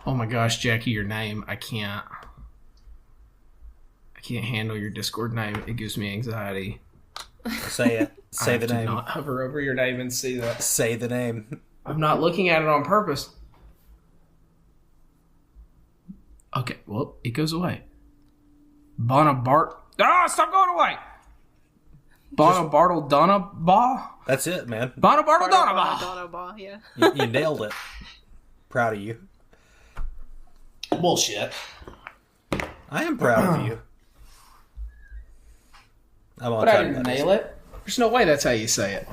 Oh my gosh, Jackie, your name. I can't handle your Discord name. It gives me anxiety. Say it. Say the name. I have to not hover over your name and see that. Say the name. I'm not looking at it on purpose. Okay, well, it goes away. Bonabart. Stop going away! Bonabartle Donabaugh? That's it, man. Bonabartle Donabaugh. Yeah. You nailed it. Proud of you. Bullshit. I am proud of you. But I didn't nail it. There's no way that's how you say it.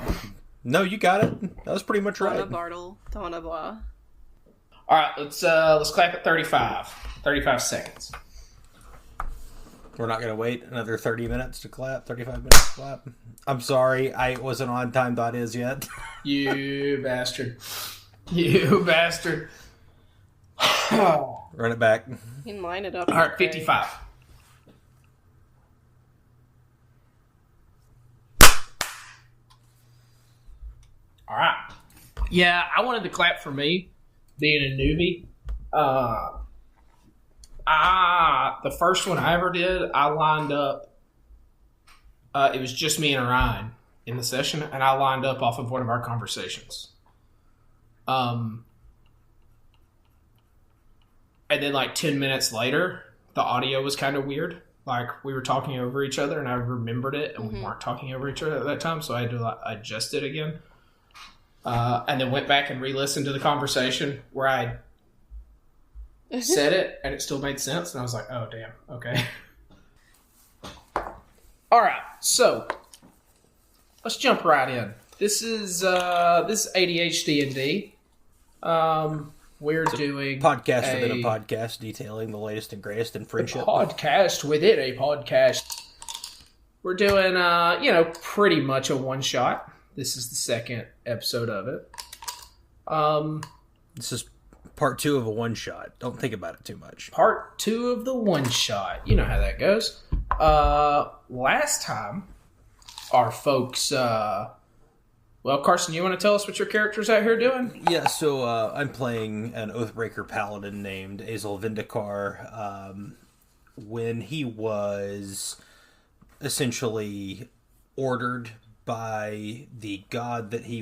No, you got it. That was pretty much right. Bonabartle Donabaugh. All right, let's clap at 35. 35 seconds. We're not going to wait another 30 minutes to clap, 35 minutes to clap. I'm sorry, I wasn't on time.is yet. You bastard. You bastard. Run it back. You can line it up. All right, 55. All right. Yeah, I wanted to clap for me, being a newbie. The first one I ever did, I lined up. It was just me and Orion in the session, and I lined up off of one of our conversations. And then, like 10 minutes later, the audio was kind of weird. Like we were talking over each other, and I remembered it, and we weren't talking over each other at that time, so I had to adjust it again. And then went back and re-listened to the conversation where I said it, and it still made sense. And I was like, oh, damn. Okay. All right. So let's jump right in. This is ADHD&D. We're doing podcast within a podcast detailing the latest and greatest in friendship. A podcast within a podcast. We're doing, pretty much a one-shot. This is the second episode of it. This is part 2 of a one-shot. Don't think about it too much. Part 2 of the one-shot. You know how that goes. Last time, our folks... Carson, you want to tell us what your character's out here doing? Yeah, so I'm playing an Oathbreaker Paladin named Azel Vindikar. When he was essentially ordered by the god that he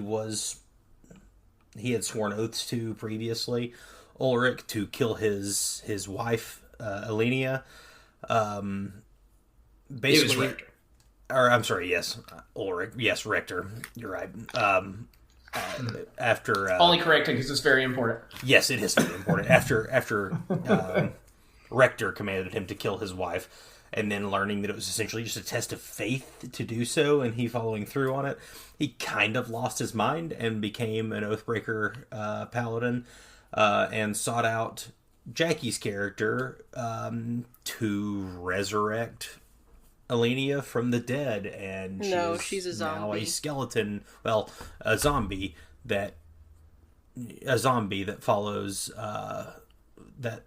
had sworn oaths to previously, Ulrich, to kill his wife, Elenia. Basically, it was Richter. Or I'm sorry, yes, Ulrich. Yes, Richter. You're right. After only correcting because it's very important. Yes, it is very important. After Richter commanded him to kill his wife, and then learning that it was essentially just a test of faith to do so, and he following through on it, he kind of lost his mind and became an Oathbreaker Paladin, and sought out Jackie's character to resurrect Elenia from the dead, and she's a zombie. Now a skeleton. Well, a zombie that follows that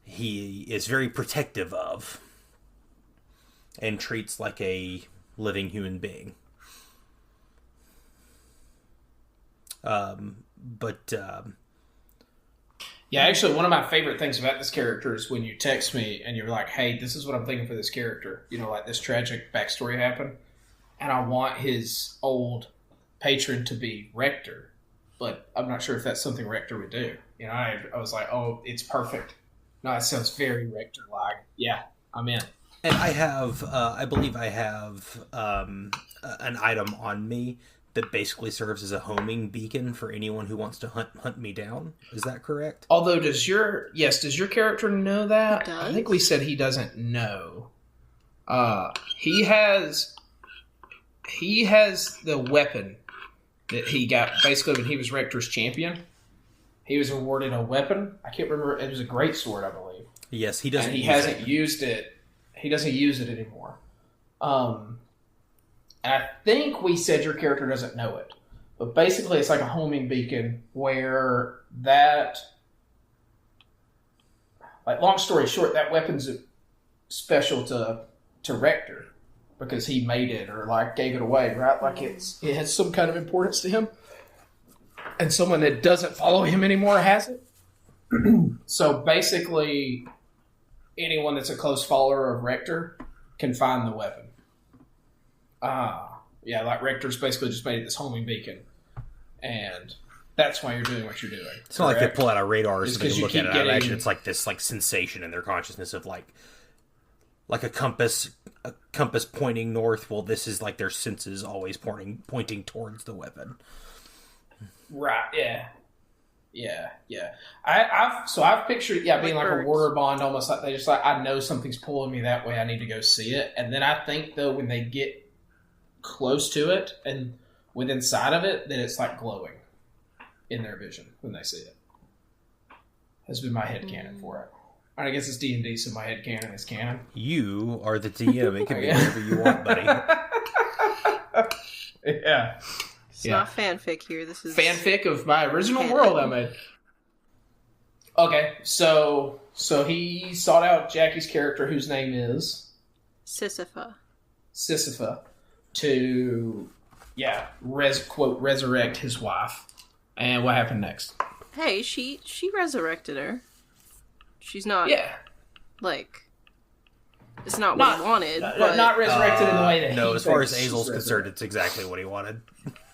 he is very protective of and treats like a living human being. Yeah, actually, one of my favorite things about this character is when you text me and you're like, hey, this is what I'm thinking for this character. You know, like this tragic backstory happened. And I want his old patron to be Rector. But I'm not sure if that's something Rector would do. You know, I was like, oh, it's perfect. No, it sounds very Rector-like. Yeah, I'm in. And I have, I believe I have an item on me that basically serves as a homing beacon for anyone who wants to hunt me down. Is that correct? Although, does your character know that? Does? I think we said he doesn't know. He has the weapon that he got basically when he was Rector's champion. He was awarded a weapon. I can't remember. It was a greatsword, I believe. Yes, he doesn't. And he hasn't used it. He doesn't use it anymore. And I think we said your character doesn't know it. But basically, it's like a homing beacon where that... Like, long story short, that weapon's special to Rector because he made it or, like, gave it away, right? Like, it has some kind of importance to him. And someone that doesn't follow him anymore has it. So basically, anyone that's a close follower of Rector can find the weapon. Yeah, like Rector's basically just made it this homing beacon. And that's why you're doing what you're doing. It's not like they pull out a radar or It's something 'cause and you look at keep it. I imagine getting- it's like this like sensation in their consciousness of like a compass pointing north. Well, this is like their senses always pointing towards the weapon. Right, yeah. I've pictured it, being like birds. a water bond, almost like they just like, I know something's pulling me that way, I need to go see it. And then I think, though, when they get close to it and within inside of it, then it's like glowing in their vision when they see it. Has been my headcanon for it. And I guess it's D&D, so my headcanon is canon. You are the DM. It can be whatever you want, buddy. Yeah. It's not fanfic here. This is Fanfic of my original canon. world I made. Okay, so he sought out Jackie's character, whose name is Sisyphus. Sisyphus, to quote resurrect his wife. And what happened next? Hey, she resurrected her. She's not like it's not what he wanted. But Not resurrected in the way that No, he as far as thinks she's Azel's concerned, resurrected. it's exactly what he wanted.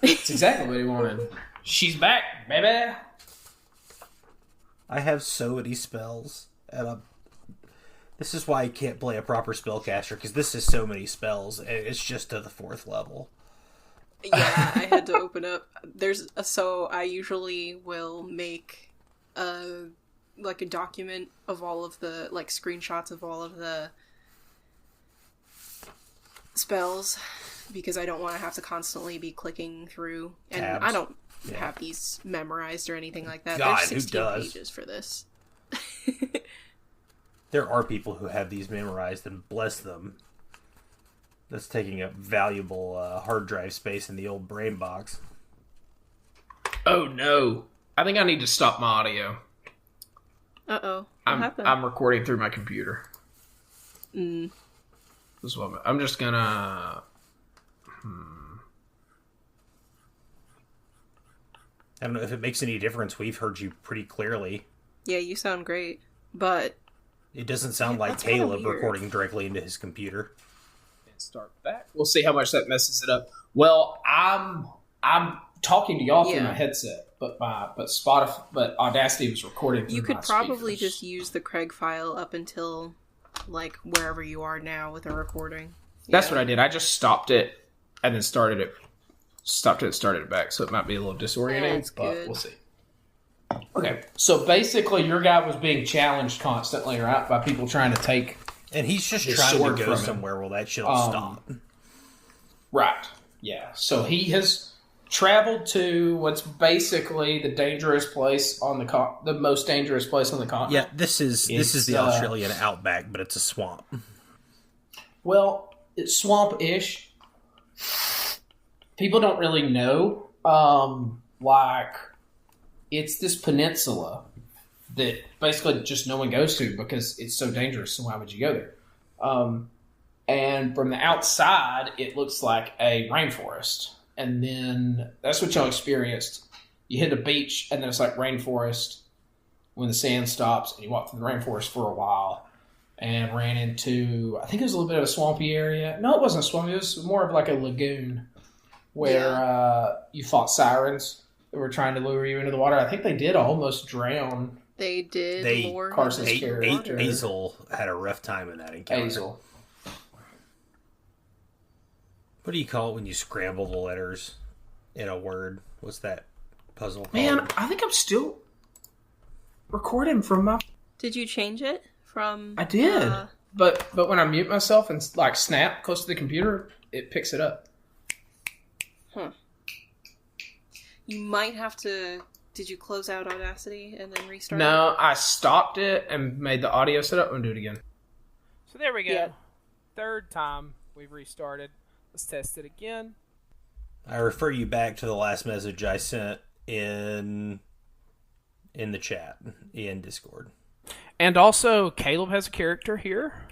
It's exactly what he wanted. She's back, baby. I have so many spells, and this is why I can't play a proper spellcaster, because this is so many spells, and it's just to the 4th level. yeah, I had to open up. So I usually will make a document of all of the screenshots of all of the spells, because I don't want to have to constantly be clicking through, and Tabs. I don't have these memorized or anything like that. God, There's who 16 does? pages for this. There are people who have these memorized, and bless them. That's taking up valuable hard drive space in the old brain box. Oh no. I think I need to stop my audio. Uh-oh. What happened? I'm recording through my computer. Mm. This is what I'm just gonna. I don't know if it makes any difference. We've heard you pretty clearly. Yeah, you sound great, but It doesn't sound like that's kinda Caleb weird. recording directly into his computer. Start back. We'll see how much that messes it up. Well, I'm talking to y'all through Yeah. my headset, but Audacity was recording. Through you could my probably speakers. just use the Craig file up until wherever you are now with a recording. That's what I did. I just stopped it and then started it. Started it back, so it might be a little disorienting, That's but good. we'll see. Okay, so basically, your guy was being challenged constantly, right, by people trying to take. And he's just His trying sword to go from him. somewhere where that shit'll stop. Right. Yeah. So he has traveled to what's basically the dangerous place on the most dangerous place on the continent. Yeah, this is the Australian outback, but it's a swamp. Well, it's swamp-ish. People don't really know. It's this peninsula that basically just no one goes to because it's so dangerous. So why would you go there? And from the outside, it looks like a rainforest. And then that's what y'all experienced. You hit a beach, and then it's like rainforest when the sand stops, and you walk through the rainforest for a while and ran into, I think it was a little bit of a swampy area. No, it wasn't swampy. It was more of like a lagoon where you fought sirens that were trying to lure you into the water. I think they did almost drown. They did They- lure Carson's him into the character. water. Azel had a rough time in that encounter. Azel. What do you call it when you scramble the letters in a word? What's that puzzle called? Man, I think I'm still recording from my... Did you change it from? I did. But when I mute myself and snap close to the computer, it picks it up. You might have to. Did you close out Audacity and then restart? No, I stopped it and made the audio setup and do it again. So there we go. Yeah. Third time we've restarted. Let's test it again. I refer you back to the last message I sent in the chat in Discord. And also, Caleb has a character here.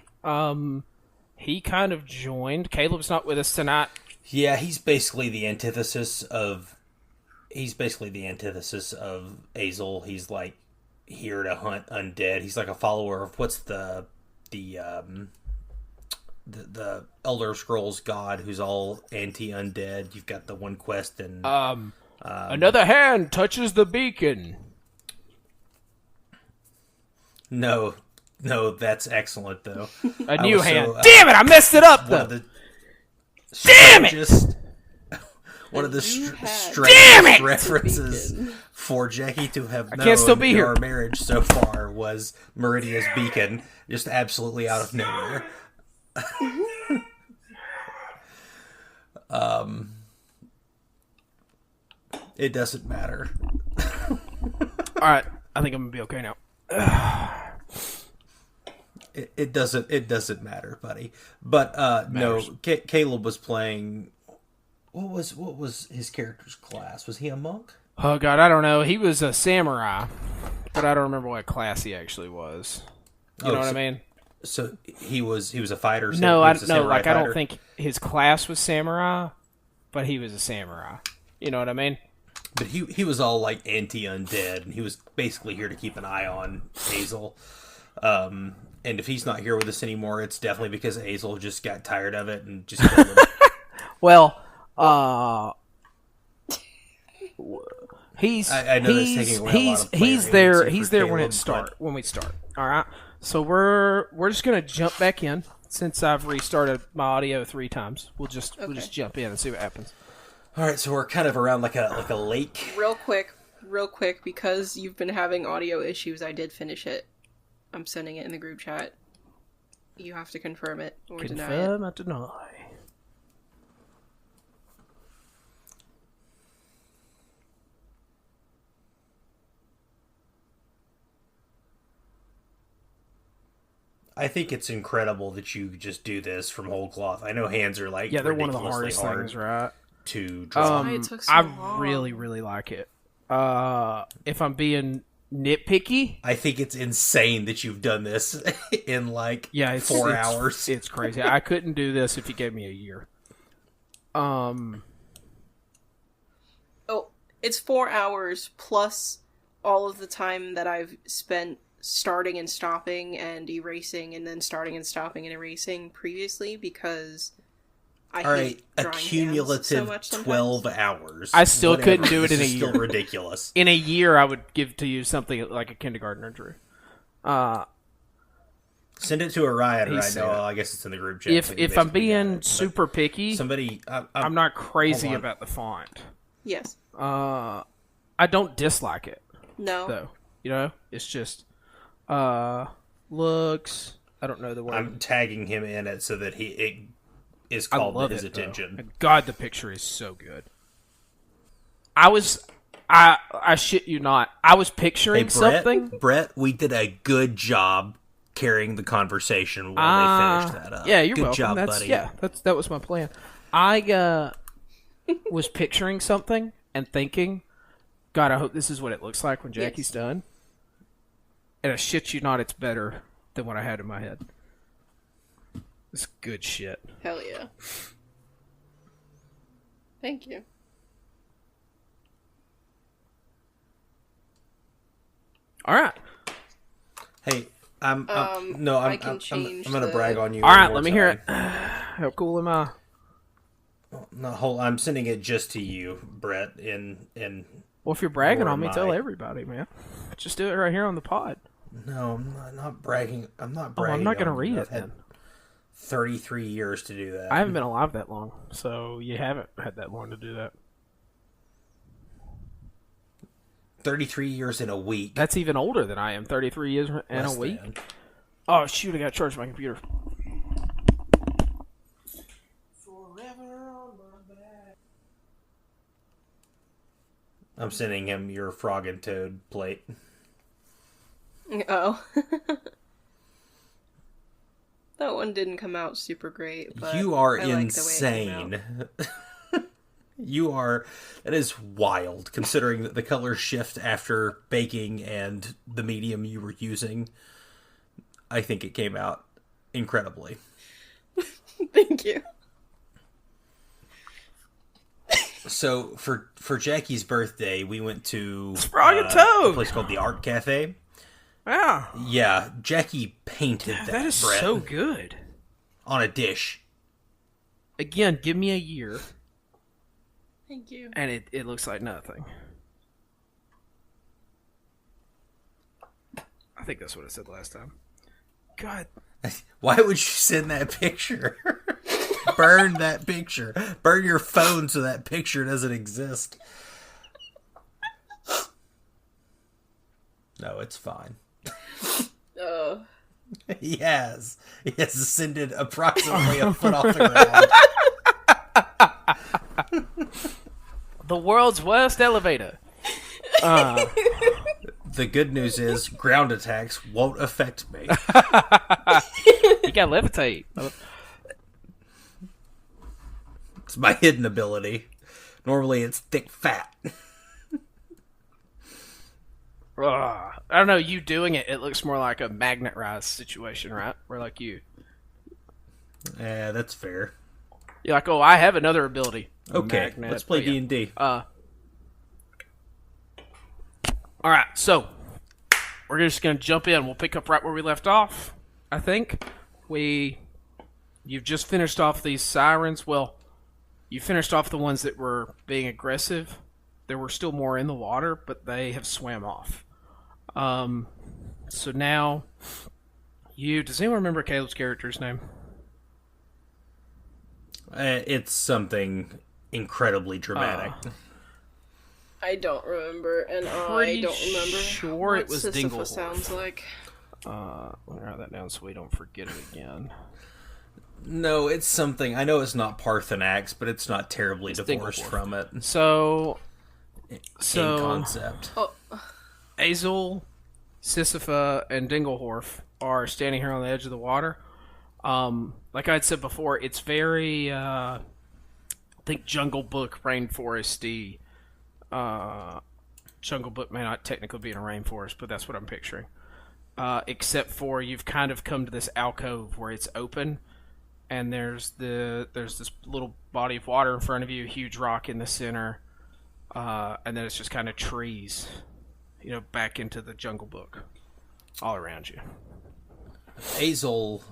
He kind of joined. Caleb's not with us tonight. Yeah, he's basically the antithesis of Azel. He's like here to hunt undead. He's like a follower of what's the Elder Scrolls god who's all anti-undead. You've got the one quest and another hand touches the beacon. No, that's excellent though. A new hand. Damn it! I messed it up though. Damn it! One of the strangest references for Jacque to have known can't still be in here. our marriage so far was Meridia's beacon, just absolutely out of nowhere. It doesn't matter. All right, I think I'm gonna be okay now. It doesn't matter, buddy. But no, Caleb was playing. What was his character's class? Was he a monk? Oh god, I don't know. He was a samurai, but I don't remember what class he actually was. You know what I mean? So he was a fighter. No, I don't think his class was samurai, but he was a samurai. You know what I mean? But he was all like anti-undead, and he was basically here to keep an eye on Azel. And if he's not here with us anymore, it's definitely because Azel just got tired of it and just killed him. Well, he's I know that's taking away a lot of he's player there when Caleb, we start. All right, so we're just gonna jump back in since I've restarted my audio 3 times. We'll just jump in and see what happens. All right, so we're kind of around like a lake. Real quick, because you've been having audio issues, I did finish it. I'm sending it in the group chat. You have to confirm it or deny it. Confirm or deny. I think it's incredible that you just do this from whole cloth. I know hands are like they're one of the ridiculously hardest hard things, right? to draw. It took so I long. really like it. If I'm being nitpicky, I think it's insane that you've done this in like 4 hours. It's crazy. I couldn't do this if you gave me a year. Oh, it's 4 hours plus all of the time that I've spent starting and stopping and erasing and then starting and stopping and erasing previously because I hate drawing a cumulative so much 12 hours. I still couldn't do it in a This is year. still ridiculous. In a year, I would give to you something like a kindergartner drew. Send it to Orion right said- now. Well, I guess it's in the group chat. so you If I'm basically being got it. But super picky, somebody, I'm not crazy hold on. about the font. Yes. I don't dislike it No. though. You know, it's just looks. I don't know the word. I'm tagging him in it so that it is I called love to his it, though. attention. God, the picture is so good. I shit you not. I was picturing something. Bret, we did a good job carrying the conversation while they finished that up. Yeah, you're good welcome. job, That's, buddy. Yeah, that was my plan. I was picturing something and thinking, God, I hope this is what it looks like when Jackie's done. And I shit you not, it's better than what I had in my head. It's good shit. Hell yeah. Thank you. All right. Hey, I'm I I'm can going change to the- brag on you. All one right, more let me hear time. it. How cool am I? No, I'm sending it just to you, Bret. In Well, if you're bragging Or on me, am tell I? everybody, man. Just do it right here on the pod. no, I'm not bragging. I'm not Oh, bragging. I'm not going to on read you. it I've had then. 33 years to do that. I haven't been alive that long, so you haven't had that long to do that. 33 years in a week. That's even older than I am. 33 years and a Less week. than. Oh shoot! I got to charge my computer. I'm sending him your frog and toad plate. Oh. That one didn't come out super great, but You are I like the way it came out. insane. You are. That is wild, considering that the colors shift after baking and the medium you were using. I think it came out incredibly. Thank you. So for Jackie's birthday, we went to Frog and Toad! a place called the Art Cafe, Yeah. Yeah, Jacque painted That is Bret, so good. on a dish. Again, give me a year, Thank you. and it looks like nothing. I think that's what I said last time. God. Why would you send that picture? Burn that picture. Burn your phone so that picture doesn't exist. No, it's fine. He has ascended approximately a foot off the ground. The world's worst elevator. The good news is ground attacks won't affect me. You gotta levitate. It's my hidden ability. Normally it's thick fat. I don't know, you doing it looks more like a magnet rise situation, right? Where like you're Yeah, that's fair. like, oh, I have another ability. Okay, Magnet. let's play Oh, yeah. D&D. Alright, so we're just gonna jump in. We'll pick up right where we left off. I think you've just finished off these sirens. Well, you finished off the ones that were being aggressive. There were still more in the water, but they have swam off. So now does anyone remember Caleb's character's name? It's something incredibly dramatic. I don't remember, and I Pretty don't remember sure what it was Sisyphus Dinglehorn. sounds like. Let me write that down so we don't forget it again. No, it's something. I know it's not Parthenax, but it's not terribly divorced Dinglehorn. from it. So In concept. Azel, Sisyphus, and Dinglehorn are standing here on the edge of the water. Like I'd said before, it's very, I think Jungle Book rainforesty. Jungle Book may not technically be in a rainforest, but that's what I'm picturing. Except for you've kind of come to this alcove where it's open, and there's this little body of water in front of you, a huge rock in the center, and then it's just kind of trees, back into the Jungle Book, all around you. Azel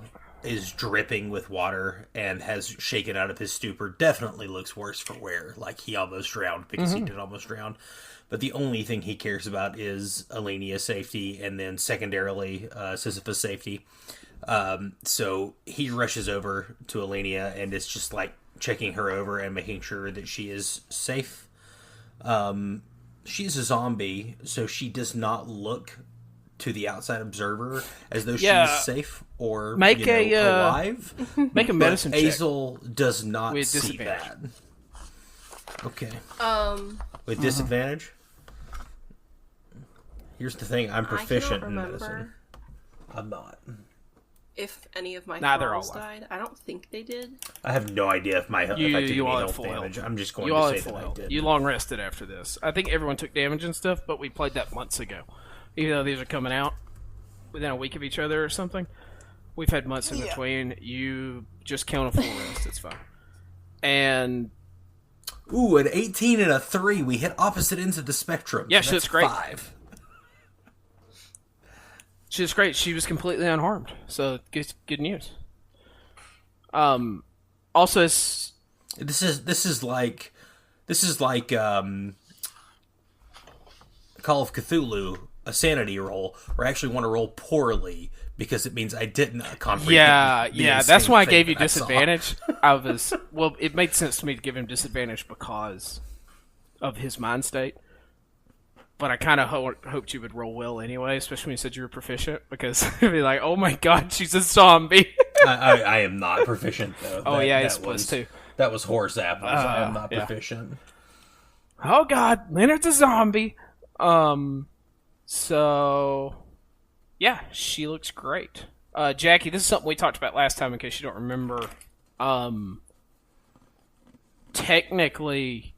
is dripping with water and has shaken out of his stupor. Definitely looks worse for wear. Like he almost drowned because he did almost drown. But the only thing he cares about is Alenia's safety and then secondarily Sisyphus' safety. So he rushes over to Alenia and is just like checking her over and making sure that she is safe. She's a zombie, so she does not look to the outside observer as though she's safe or alive. Make a medicine check. Azel does not With see that. disadvantage. Okay. With disadvantage? Here's the thing, I'm proficient in medicine. I'm not. If any of my They're all thralls alive. died, I don't think they did. I have no idea if I took any all had health full damage. health. I'm just going You all to had say full that I health. did. You long rested after this. I think everyone took damage and stuff, but we played that months ago. Even though these are coming out within a week of each other or something, we've had months in between. You just count a full rest. It's fine. And Ooh, an 18 and a 3. We hit opposite ends of the spectrum. Yeah, so shit's that's great. 5. she was great. She was completely unharmed. So good news. Also, This is like Call of Cthulhu, a sanity roll, where I actually want to roll poorly because it means I didn't comprehend. Yeah. That's why I gave you disadvantage. It made sense to me to give him disadvantage because of his mind state. But I kind of hoped you would roll well anyway, especially when you said you were proficient, because it'd be like, oh my god, she's a zombie. I am not proficient, though. He's +2. That was horse apples. I am not proficient. Oh god, Leonard's a zombie. So, yeah, she looks great. Jacque, this is something we talked about last time in case you don't remember. Technically,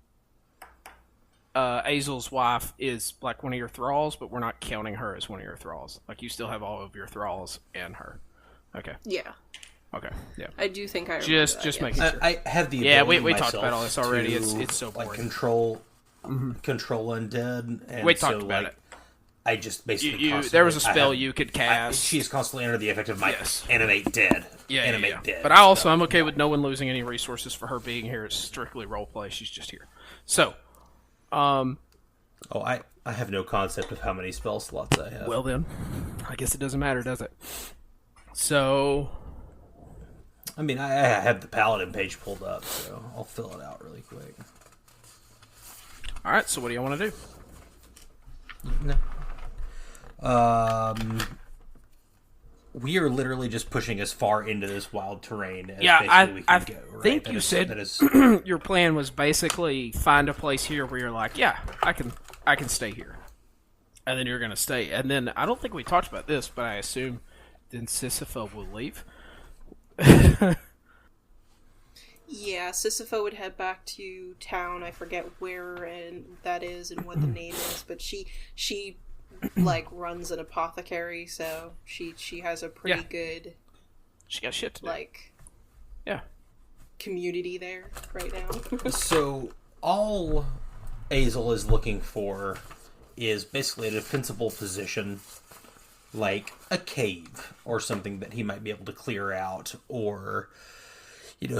Azel's wife is like one of your thralls, but we're not counting her as one of your thralls. Like, you still have all of your thralls and her. Okay. Yeah. Okay. Yeah. I do think I remember Just that, making sure. I have the ability Yeah, we talked myself about all this already. to, It's so boring. control undead. And We talked about it. I just basically there was a spell you could cast. She is constantly under the effect of my Yes. animate dead. Yeah, animate dead. But I'm okay with no one losing any resources for her being here. It's strictly roleplay. She's just here. So, I have no concept of how many spell slots I have. well then, I guess it doesn't matter, does it? So, I mean, I have the Paladin page pulled up, so I'll fill it out really quick. all right. So, what do you want to do? No. We are literally just pushing as far into this wild terrain as basically we can go. Right? Think you said your plan was basically find a place here where you're like, yeah, I can stay here, and then you're gonna stay. And then I don't think we talked about this, but I assume then Sisyphus will leave. Yeah, Sisyphus would head back to town. I forget where and that is and what the name is, but she like runs an apothecary, so she has a pretty good. She got shit to do. Yeah. Community there right now. So all Azel is looking for is basically a defensible position, like a cave or something that he might be able to clear out, or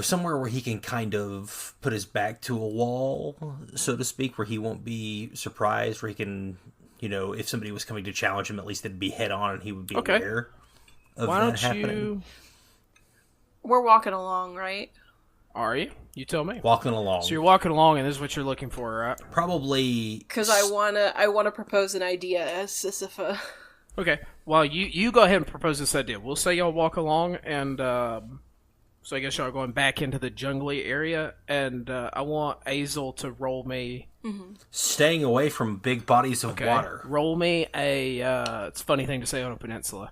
somewhere where he can kind of put his back to a wall, so to speak, where he won't be surprised, where he can, if somebody was coming to challenge him, at least it'd be head on and he would be aware of that happening. We're walking along, right? Are you? You tell me. Walking along. So you're walking along, and this is what you're looking for, right? Probably. Because I wanna propose an idea as Sisyphus. Okay. Well, you go ahead and propose this idea. We'll say y'all walk along, and so I guess y'all are going back into the jungly area, and I want Azel to roll me. Staying away from big bodies of water. Roll me a. It's a funny thing to say on a peninsula.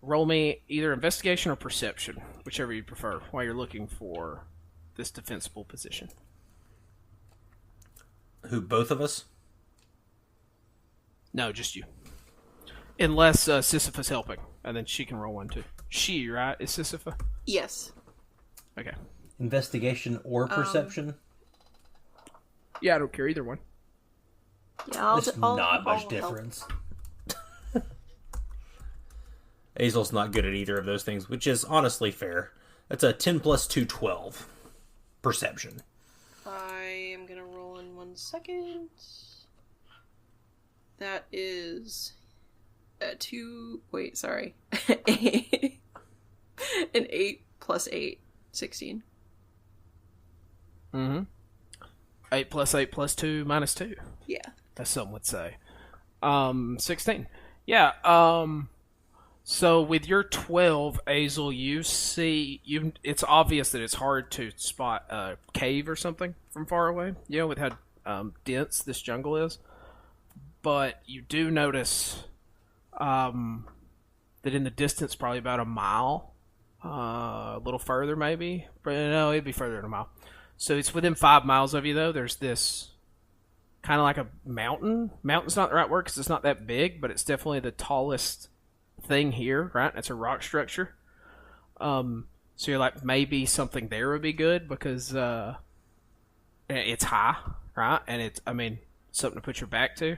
Roll me either investigation or perception, whichever you prefer, while you're looking for this defensible position. Who, both of us? No, just you. Unless Sisyphus helping, and then she can roll one too. She, right? Is Sisyphus? Yes. Okay. Investigation or perception? Yeah, I don't care either one. Yeah, There's not much difference. Azel's not good at either of those things, which is honestly fair. That's a 10 plus 2, 12. Perception. I am gonna roll in 1 second. That is an 8 plus 8, 16. 8 plus 8 plus 2 minus 2. Yeah. As some would say. 16. Yeah, so with your 12, Azel, you see, it's obvious that it's hard to spot a cave or something from far away, with how dense this jungle is. But you do notice that in the distance, probably about a mile, a little further maybe, but no, it'd be further than a mile. So it's within 5 miles of you, though. There's this kind of like a mountain. Mountain's not the right word because it's not that big, but it's definitely the tallest thing here, right? It's a rock structure. So you're like, maybe something there would be good because it's high, right? And it's, something to put your back to.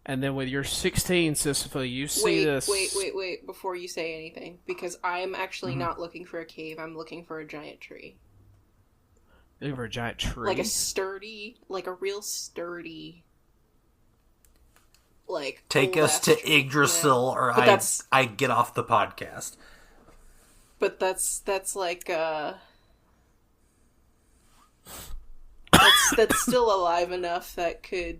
And then with your 16, Sisyphus, you see this... Wait, before you say anything. Because I'm actually not looking for a cave, I'm looking for a giant tree. Looking for a giant tree? Like a real sturdy... Take us to Yggdrasil, or I get off the podcast. But that's like that's still alive enough that could,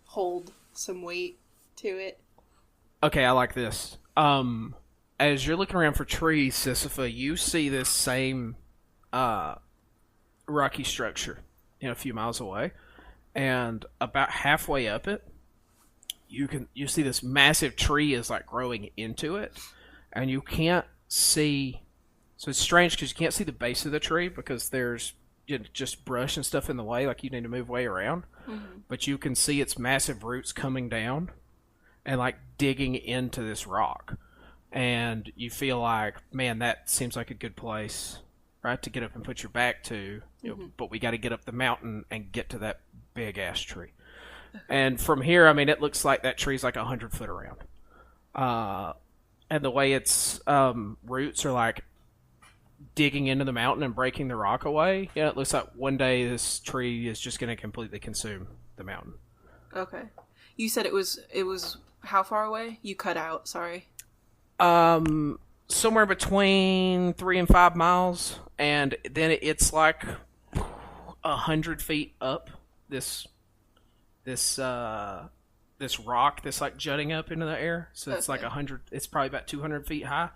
hold some weight to it. Okay, I like this. As you're looking around for trees, Sisyphus, you see this same rocky structure, a few miles away. And about halfway up it, you see this massive tree is like growing into it, and you can't see. So it's strange because you can't see the base of the tree because there's just brush and stuff in the way. Like you need to move way around, but you can see its massive roots coming down and like digging into this rock, and you feel like, man, that seems like a good place, right, to get up and put your back to. But we got to get up the mountain and get to that big ass tree. And from here, I mean, it looks like that tree's like 100 foot around. And the way its roots are like digging into the mountain and breaking the rock away, it looks like one day this tree is just going to completely consume the mountain. Okay. You said it was how far away? You cut out, sorry. Somewhere between 3 and 5 miles, and then it's like 100 feet up this rock that's like jutting up into the air. So it's like 100. It's probably about 200 feet high,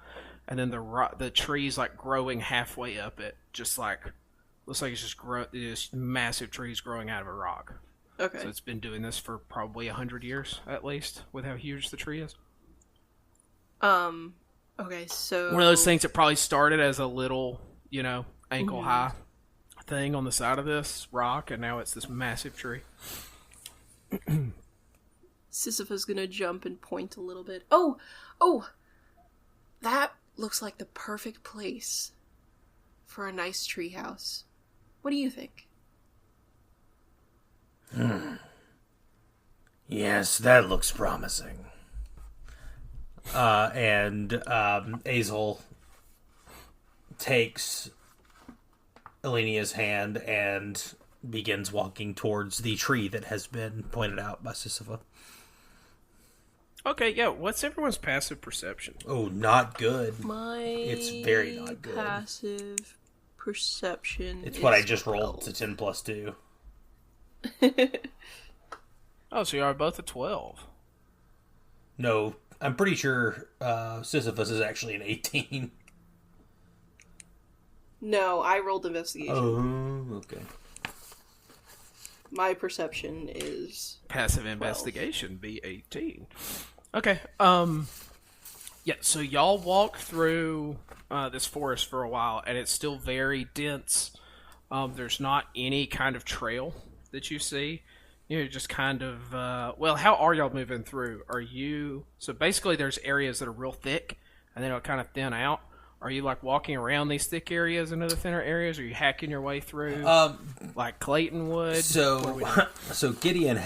and then the tree's like growing halfway up it, just like looks like it's just massive trees growing out of a rock. Okay. So it's been doing this for probably 100 years at least, with how huge the tree is. Okay, so... One of those things that probably started as a little, ankle-high thing on the side of this rock, and now it's this massive tree. Sisyphus gonna jump and point a little bit. Oh! That looks like the perfect place for a nice tree house. What do you think? Yes, that looks promising. And Azel takes Elenia's hand and begins walking towards the tree that has been pointed out by Sisyphus. Okay, yeah, what's everyone's passive perception? Oh, not good. It's very not good. Passive perception. It's what I just rolled. It's a 10 plus 2. Oh, so you are both at 12. No, I'm pretty sure Sisyphus is actually an 18. No, I rolled investigation. Oh, okay. My perception is passive 12. Investigation be 18. Okay. Yeah, so y'all walk through this forest for a while, and it's still very dense. There's not any kind of trail that you see. You're just kind of how are y'all moving through? So basically there's areas that are real thick, and then it'll kind of thin out. Are you like walking around these thick areas into the thinner areas? Are you hacking your way through like Clayton would? So Gideon,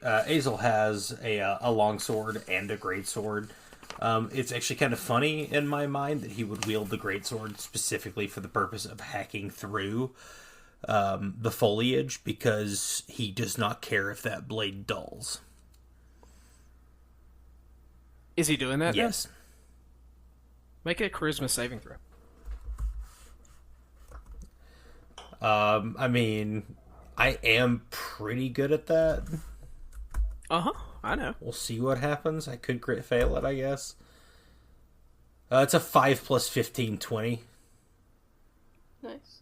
Azel has a long sword and a great sword. It's actually kind of funny in my mind that he would wield the great sword specifically for the purpose of hacking through the foliage, because he does not care if that blade dulls. Is he doing that? Yes. Then? Make a charisma saving throw. I mean, I am pretty good at that. I know. We'll see what happens. I could crit fail it, I guess. It's a 5 plus 15, 20. Nice.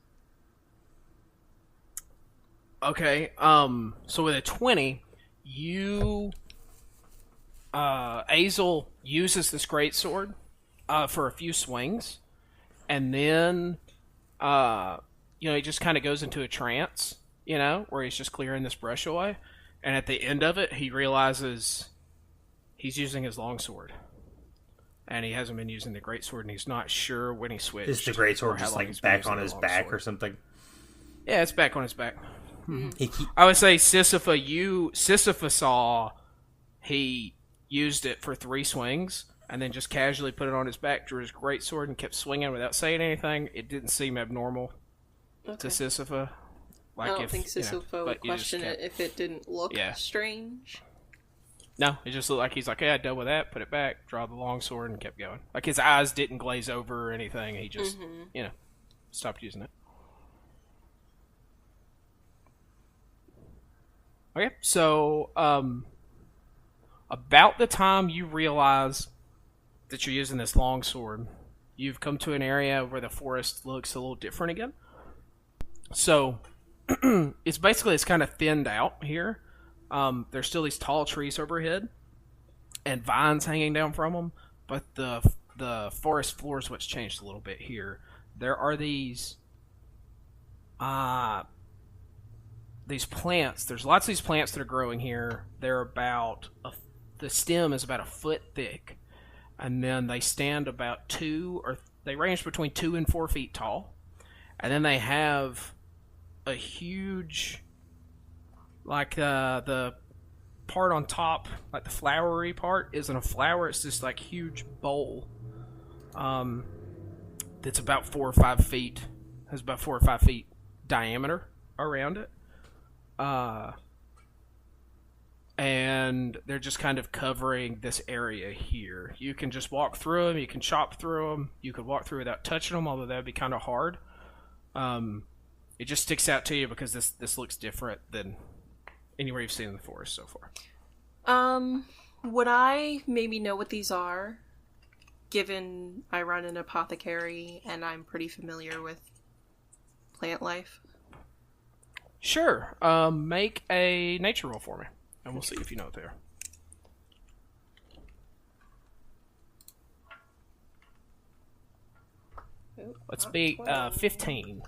Okay, so with a 20, Azel uses this greatsword for a few swings, and then, he just kind of goes into a trance, where he's just clearing this brush away, and at the end of it, he realizes he's using his longsword, and he hasn't been using the greatsword, and he's not sure when he switched. Is the greatsword just like back on his back or something? Yeah, it's back on his back. I would say Sisyphus saw he used it for 3 swings and then just casually put it on his back, drew his greatsword, and kept swinging without saying anything. It didn't seem abnormal to Sisyphus. I don't think Sisyphus would question it if it didn't look strange. No, it just looked like he's like, I dealt with that, put it back, draw the longsword, and kept going. Like his eyes didn't glaze over or anything. He just, stopped using it. Okay, so about the time you realize that you're using this longsword, you've come to an area where the forest looks a little different again. So it's kind of thinned out here. There's still these tall trees overhead and vines hanging down from them, but the forest floor is what's changed a little bit here. There are these plants. There's lots of these plants that are growing here. They're the stem is about a foot thick, and then they stand about they range between 2 and 4 feet tall, and then they have a huge, Like the part on top, like the flowery part, isn't a flower. It's this like huge bowl. That's about 4 or 5 feet. Has about 4 or 5 feet diameter around it. And they're just kind of covering this area here. You can just walk through them. You can chop through them. You could walk through without touching them, although that would be kind of hard. It just sticks out to you because this looks different than anywhere you've seen in the forest so far. Would I maybe know what these are, given I run an apothecary and I'm pretty familiar with plant life? Sure. Make a nature roll for me, and we'll see if you know what they are. Let's be 15.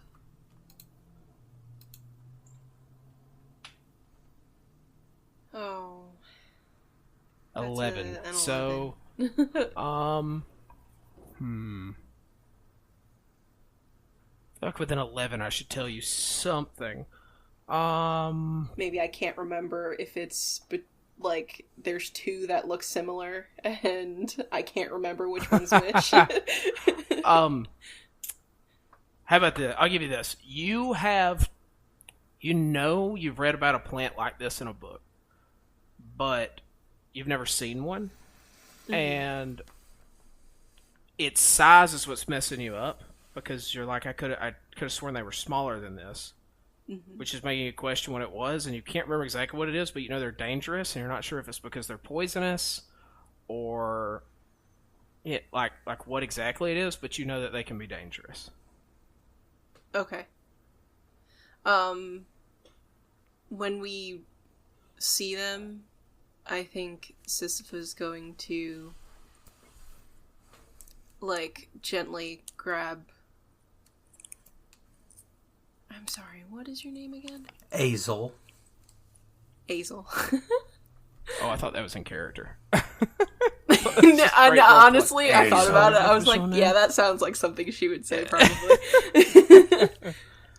Oh. 11. 11. So, Like with an 11, I should tell you something. Maybe I can't remember if it's like there's two that look similar, and I can't remember which one's which. How about this? I'll give you this. You've read about a plant like this in a book, but you've never seen one, and its size is what's messing you up, because you're like, I could have sworn they were smaller than this, which is making you question what it was, and you can't remember exactly what it is, but you know they're dangerous, and you're not sure if it's because they're poisonous or like what exactly it is, but you know that they can be dangerous. Okay. When we see them, I think Sisyphus is going to like gently grab. I'm sorry, what is your name again? Azel. Azel. Oh, I thought that was in character. Honestly, I thought about it. I was like, yeah, that sounds like something she would say, probably.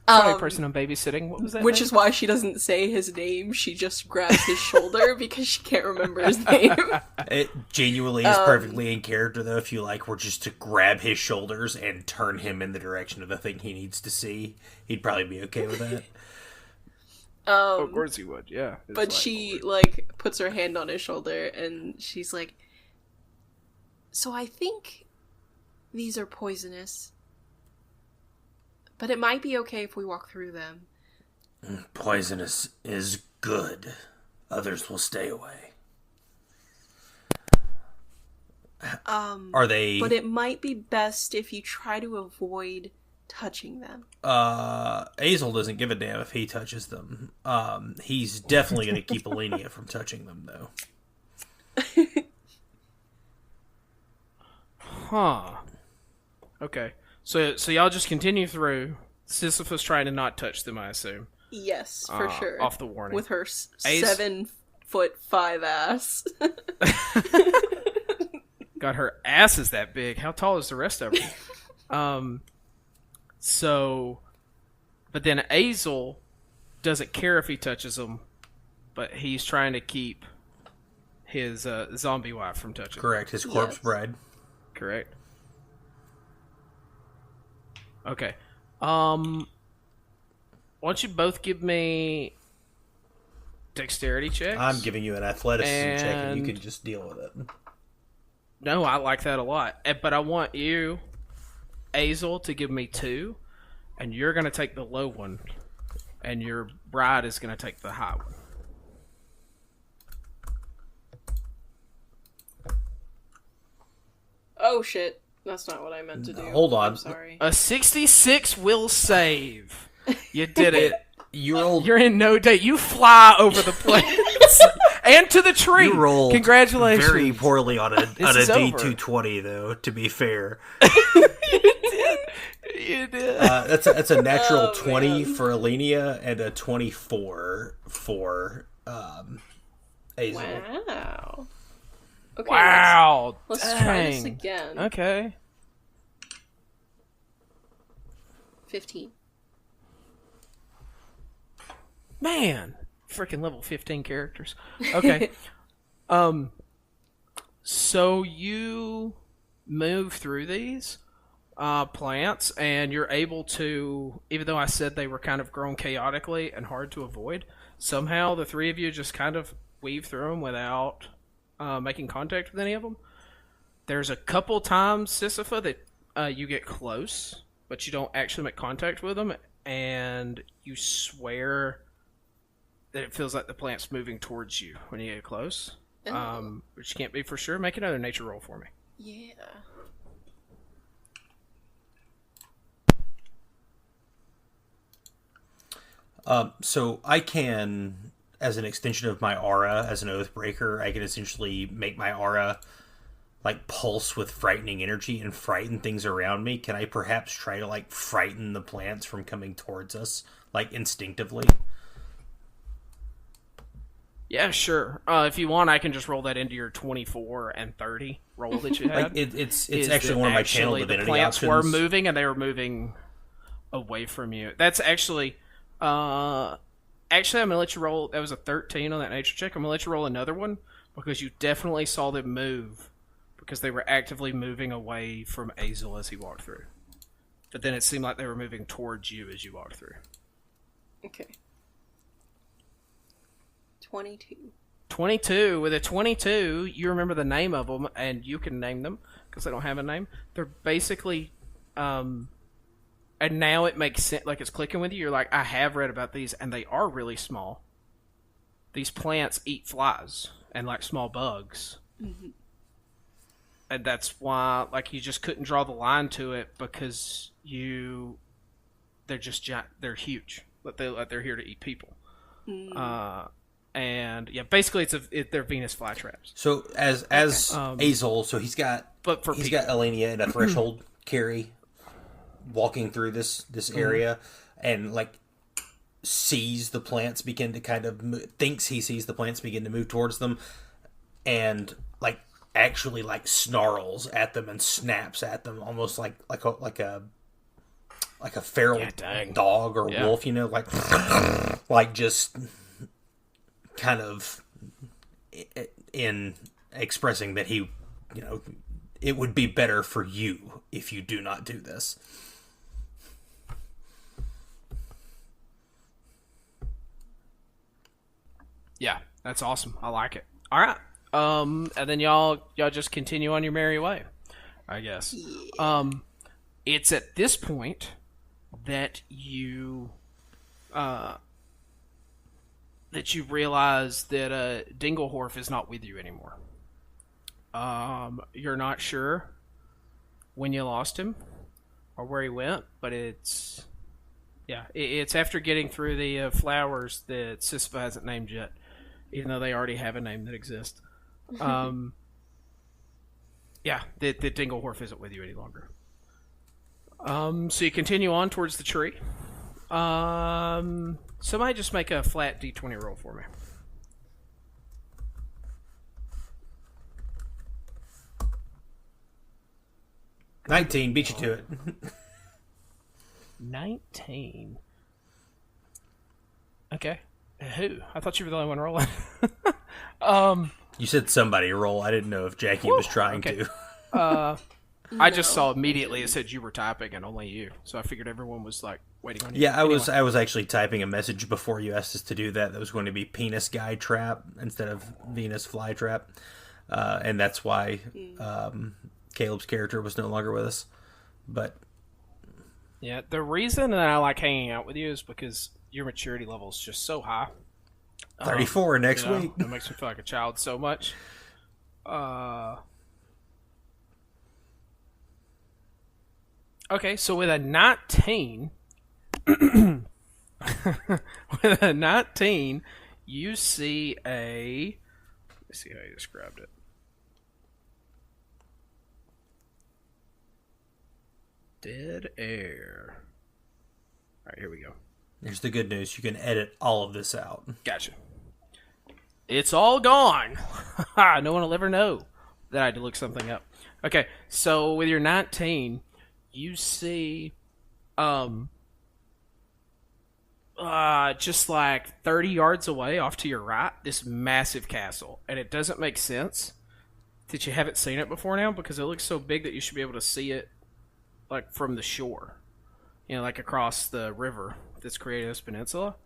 Sorry, person I'm babysitting. What was that? Which name? is why she doesn't say his name. She just grabs his shoulder because she can't remember his name. It genuinely is perfectly in character, though. If you were just to grab his shoulders and turn him in the direction of the thing he needs to see, he'd probably be okay with that. Of course he would, yeah. But she, puts her hand on his shoulder, and she's like, so I think these are poisonous, but it might be okay if we walk through them. Poisonous is good. Others will stay away. Are they... But it might be best if you try to avoid touching them. Azel doesn't give a damn if he touches them. He's definitely going to keep Alenia from touching them, though. Huh. Okay. So y'all just continue through. Sisyphus trying to not touch them, I assume. Yes, for sure. Off the warning. With her 7'5" ass. God, her ass is that big. How tall is the rest of her? But then Azel doesn't care if he touches them, but he's trying to keep his zombie wife from touching Correct, his corpse bride. Correct. Okay. Why don't you both give me dexterity checks? I'm giving you an athleticism check, and you can just deal with it. No, I like that a lot. But I want you, Azel, to give me 2, and you're going to take the low one, and your bride is going to take the high one. Oh, shit. That's not what I meant to do. Hold on. I'm sorry. A 66 will save. You did it. You're in no date. You fly over the place and to the tree. You rolled Congratulations. very poorly on a D220, though, to be fair. You did. That's a natural 20 for Alenia and a 24 for Azel. Wow. Okay, Wow. Let's try this again. Okay. 15. Man, freaking level 15 characters. Okay. So you move through these plants, and you're able to, even though I said they were kind of grown chaotically and hard to avoid, somehow the three of you just kind of weave through them without making contact with any of them. There's a couple times, Sisyphus, that you get close, but you don't actually make contact with them, and you swear that it feels like the plant's moving towards you when you get close. Which can't be for sure. Make another nature roll for me. Yeah. So I can, as an extension of my aura, as an Oathbreaker, I can essentially make my aura like pulse with frightening energy and frighten things around me. Can I perhaps try to like frighten the plants from coming towards us, like instinctively? Yeah, sure. If you want, I can just roll that into your 24 and 30 roll that you had. Like it's actually one of my channel divinity the plants options. were moving, and they were moving away from you. That's actually... I'm gonna let you roll. That was a 13 on that nature check. I'm gonna let you roll another one because you definitely saw them move because they were actively moving away from Azel as he walked through. But then it seemed like they were moving towards you as you walked through. Okay. 22. 22. With a 22, you remember the name of them, and you can name them because they don't have a name. They're basically, and now it makes sense, like it's clicking with you. You're like, I have read about these, and they are really small. These plants eat flies and like small bugs. Mm-hmm. And that's why, like, you just couldn't draw the line to it because they're just they're huge. They're here to eat people. And yeah, basically they're Venus flytraps. So as Azel, so he's got got Elenia in a threshold carry, walking through this area, and like sees the plants begin to kind of thinks he sees the plants begin to move towards them, and like actually like snarls at them and snaps at them, almost like a feral dog or wolf, you know, like just kind of in expressing that he, you know, it would be better for you if you do not do this. Yeah, that's awesome. I like it. All right. And then y'all just continue on your merry way, I guess. Yeah. It's at this point that you realize that Dinglehorf is not with you anymore. You're not sure when you lost him or where he went, but it's after getting through the flowers that Sisyphus hasn't named yet, even though they already have a name that exists. That Dinglehorf isn't with you any longer. So you continue on towards the tree. Somebody just make a flat D20 roll for me. $19, beat you to it. 19. Okay. Who? I thought you were the only one rolling. You said somebody roll. I didn't know if Jacque was trying to. I just saw immediately it said you were typing and only you, so I figured everyone was like waiting on you. Yeah, I was actually typing a message before you asked us to do that. That was going to be penis guy trap instead of Venus fly trap, and that's why Caleb's character was no longer with us. But yeah, the reason that I like hanging out with you is because your maturity level is just so high. 34 next week. It makes me feel like a child so much. Okay, so with a 19, you see a... Let's see how you described it. Dead air. All right, here we go. Here's the good news. You can edit all of this out. Gotcha. It's all gone. No one will ever know that I had to look something up. Okay, so with your 19... you see just like 30 yards away off to your right, this massive castle. And it doesn't make sense that you haven't seen it before now because it looks so big that you should be able to see it like from the shore. You know, like across the river that's created this peninsula.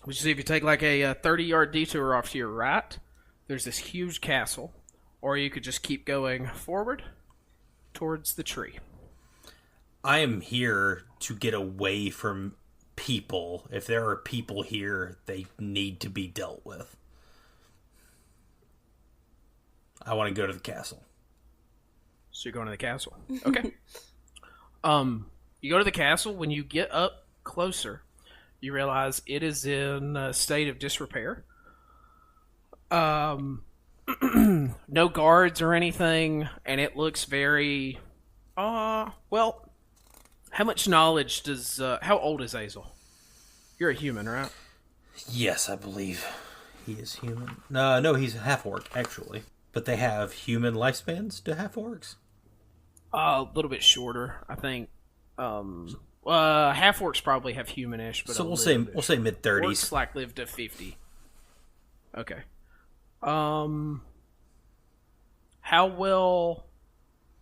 Which is if you take like a 30-yard detour off to your right, there's this huge castle. Or you could just keep going forward towards the tree. I am here to get away from people. If there are people here, they need to be dealt with. I want to go to the castle. So you're going to the castle. Okay. You go to the castle. When you get up closer, you realize it is in a state of disrepair. No guards or anything, and it looks very... well... How much knowledge does... how old is Azel? You're a human, right? Yes, I believe he is human. No, he's a half-orc, actually. But they have human lifespans to half-orcs? A little bit shorter, I think. Half-orcs probably have humanish, but so we'll say mid-30s. Orcs like live to 50. Okay. How well...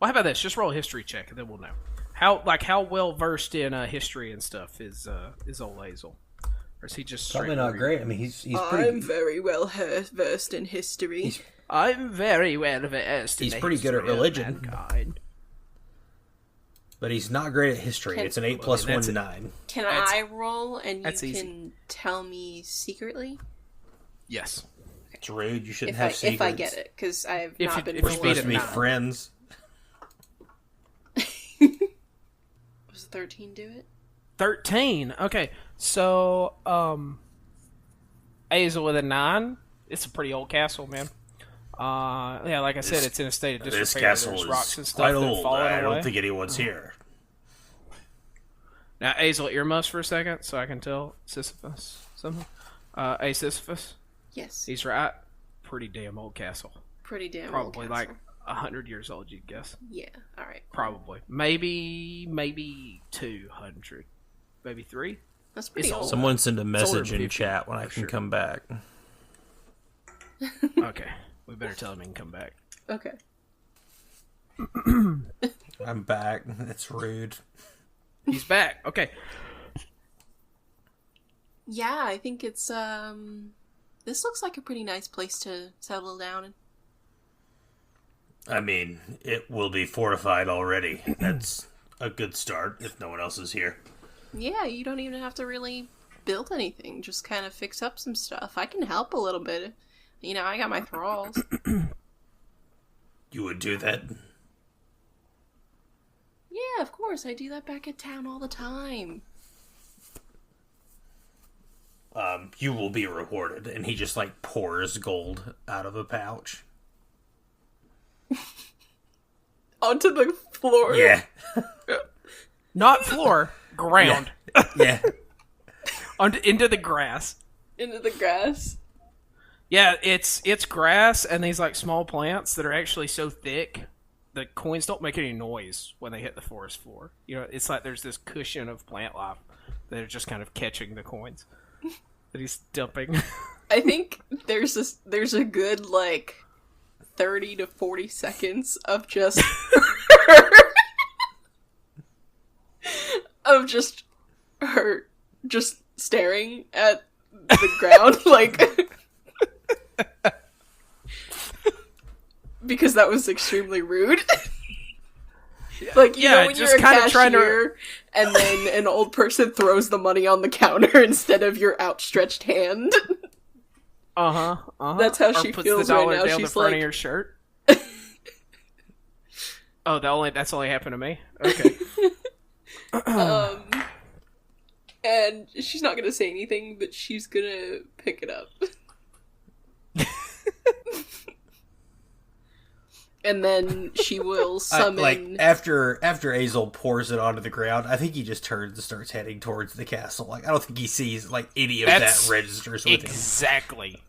Well, how about this? Just roll a history check, and then we'll know. How well versed in history and stuff is old Azel? Or is he just probably not great? I mean, he's pretty. I'm very well versed in history. I'm very well versed. He's pretty good at religion, but he's not great at history. It's an 8 + 1 9. Can I roll and you can easy. tell me secretly? Yes. It's rude. You shouldn't have secrets. If I get it, because I've not been. We're supposed to be friends. Was 13 do it? 13. Okay, so Azel with a 9. It's a pretty old castle, man. Yeah, like I said, it's in a state of disrepair. This castle There's is rocks and stuff quite old. I don't away. think anyone's here. Now, Azel, earmuffs for a second, so I can tell Sisyphus something. Sisyphus. Yes. He's right. Pretty damn old castle. Pretty damn Probably old like castle. 100 years old, you'd guess. Yeah. All right. Probably. Maybe 200. Maybe 3. That's pretty old. Someone send a older message than in 50, chat when I can sure. come back. Okay. We better tell him he can come back. Okay. I'm back. That's rude. He's back. Okay. Yeah, I think it's this looks like a pretty nice place to settle down in. I mean, it will be fortified already. That's a good start if no one else is here. Yeah, you don't even have to really build anything. Just kind of fix up some stuff. I can help a little bit. You know, I got my thralls. You would do that? Yeah, of course. I do that back at town all the time. You will be rewarded. And he just, like, pours gold out of a pouch. Onto the floor? Yeah. Not floor, ground. Yeah. Into the grass. Into the grass? Yeah, it's grass and these like small plants that are actually so thick the coins don't make any noise when they hit the forest floor. You know, it's like there's this cushion of plant life that are just kind of catching the coins that he's dumping. I think there's a good like 30 to 40 seconds of just of just her just staring at the ground like because that was extremely rude. Like, you know when just you're a kind of cashier and then an old person throws the money on the counter instead of your outstretched hand. That's how she puts feels the dollar right now. down the She's front like, of your shirt. Oh, that's only happened to me. Okay. and she's not gonna say anything, but she's gonna pick it up. And then she will summon... like, after Azel pours it onto the ground, I think he just turns and starts heading towards the castle. Like, I don't think he sees, like, any of that registers with him. Exactly.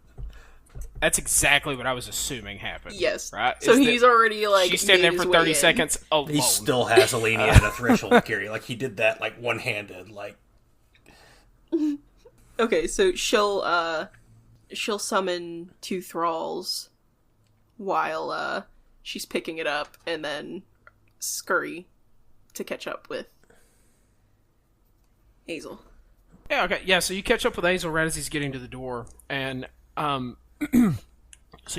That's exactly what I was assuming happened. Yes. Right? So he's already, like, she's standing there for 30 seconds alone. He still has Alenia at a threshold to carry. Like, he did that, like, one-handed, like... Okay, so she'll summon 2 thralls while she's picking it up, and then scurry to catch up with Azel. Yeah, okay. Yeah, so you catch up with Azel right as he's getting to the door, and so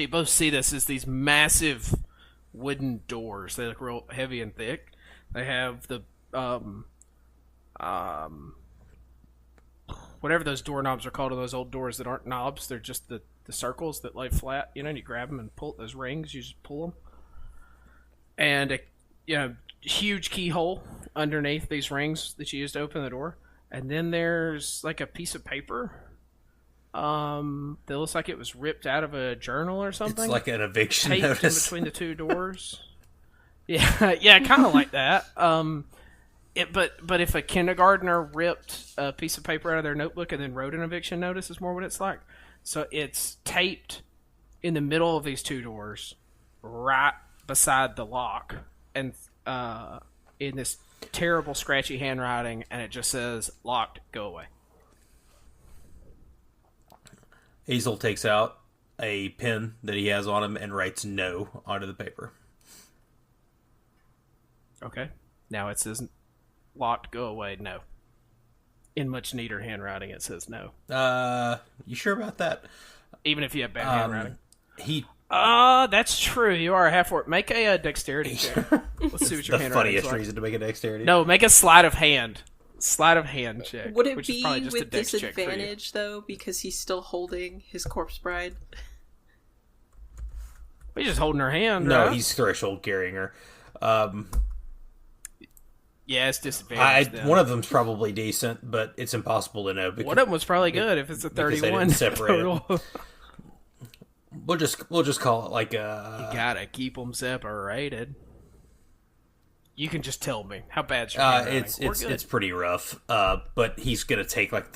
you both see this as these massive wooden doors. They look real heavy and thick. They have the whatever those doorknobs are called on those old doors that aren't knobs. They're just the circles that lay flat, and you grab them and pull those rings. You just pull them, and a huge keyhole underneath these rings that you use to open the door. And then there's like a piece of paper that looks like it was ripped out of a journal or something. It's like an eviction taped notice in between the 2 doors. yeah, kind of like that. But if a kindergartner ripped a piece of paper out of their notebook and then wrote an eviction notice, is more what it's like. So it's taped in the middle of these 2 doors, right beside the lock, and in this terrible scratchy handwriting, and it just says, "Locked, go away." Azel takes out a pen that he has on him and writes "no" onto the paper. Okay. Now it says, "Locked, go away, no." In much neater handwriting, it says no. You sure about that? Even if you have bad handwriting. That's true. You are a half-orc. Make a dexterity check. Let's see what your handwriting is like. The funniest reason to make a dexterity. No, make a sleight of hand. Sleight of hand check. Would it which be is probably just a with dex check for you. disadvantage, though, because he's still holding his corpse bride? He's just holding her hand, No, right? he's threshold carrying her. Yeah, it's disadvantage. One of them's probably decent, but it's impossible to know. One of them was probably good if it's a 31 total. We'll just call it like a... You gotta keep them separated. You can just tell me how bad's your handwriting. It's pretty rough. But he's gonna take like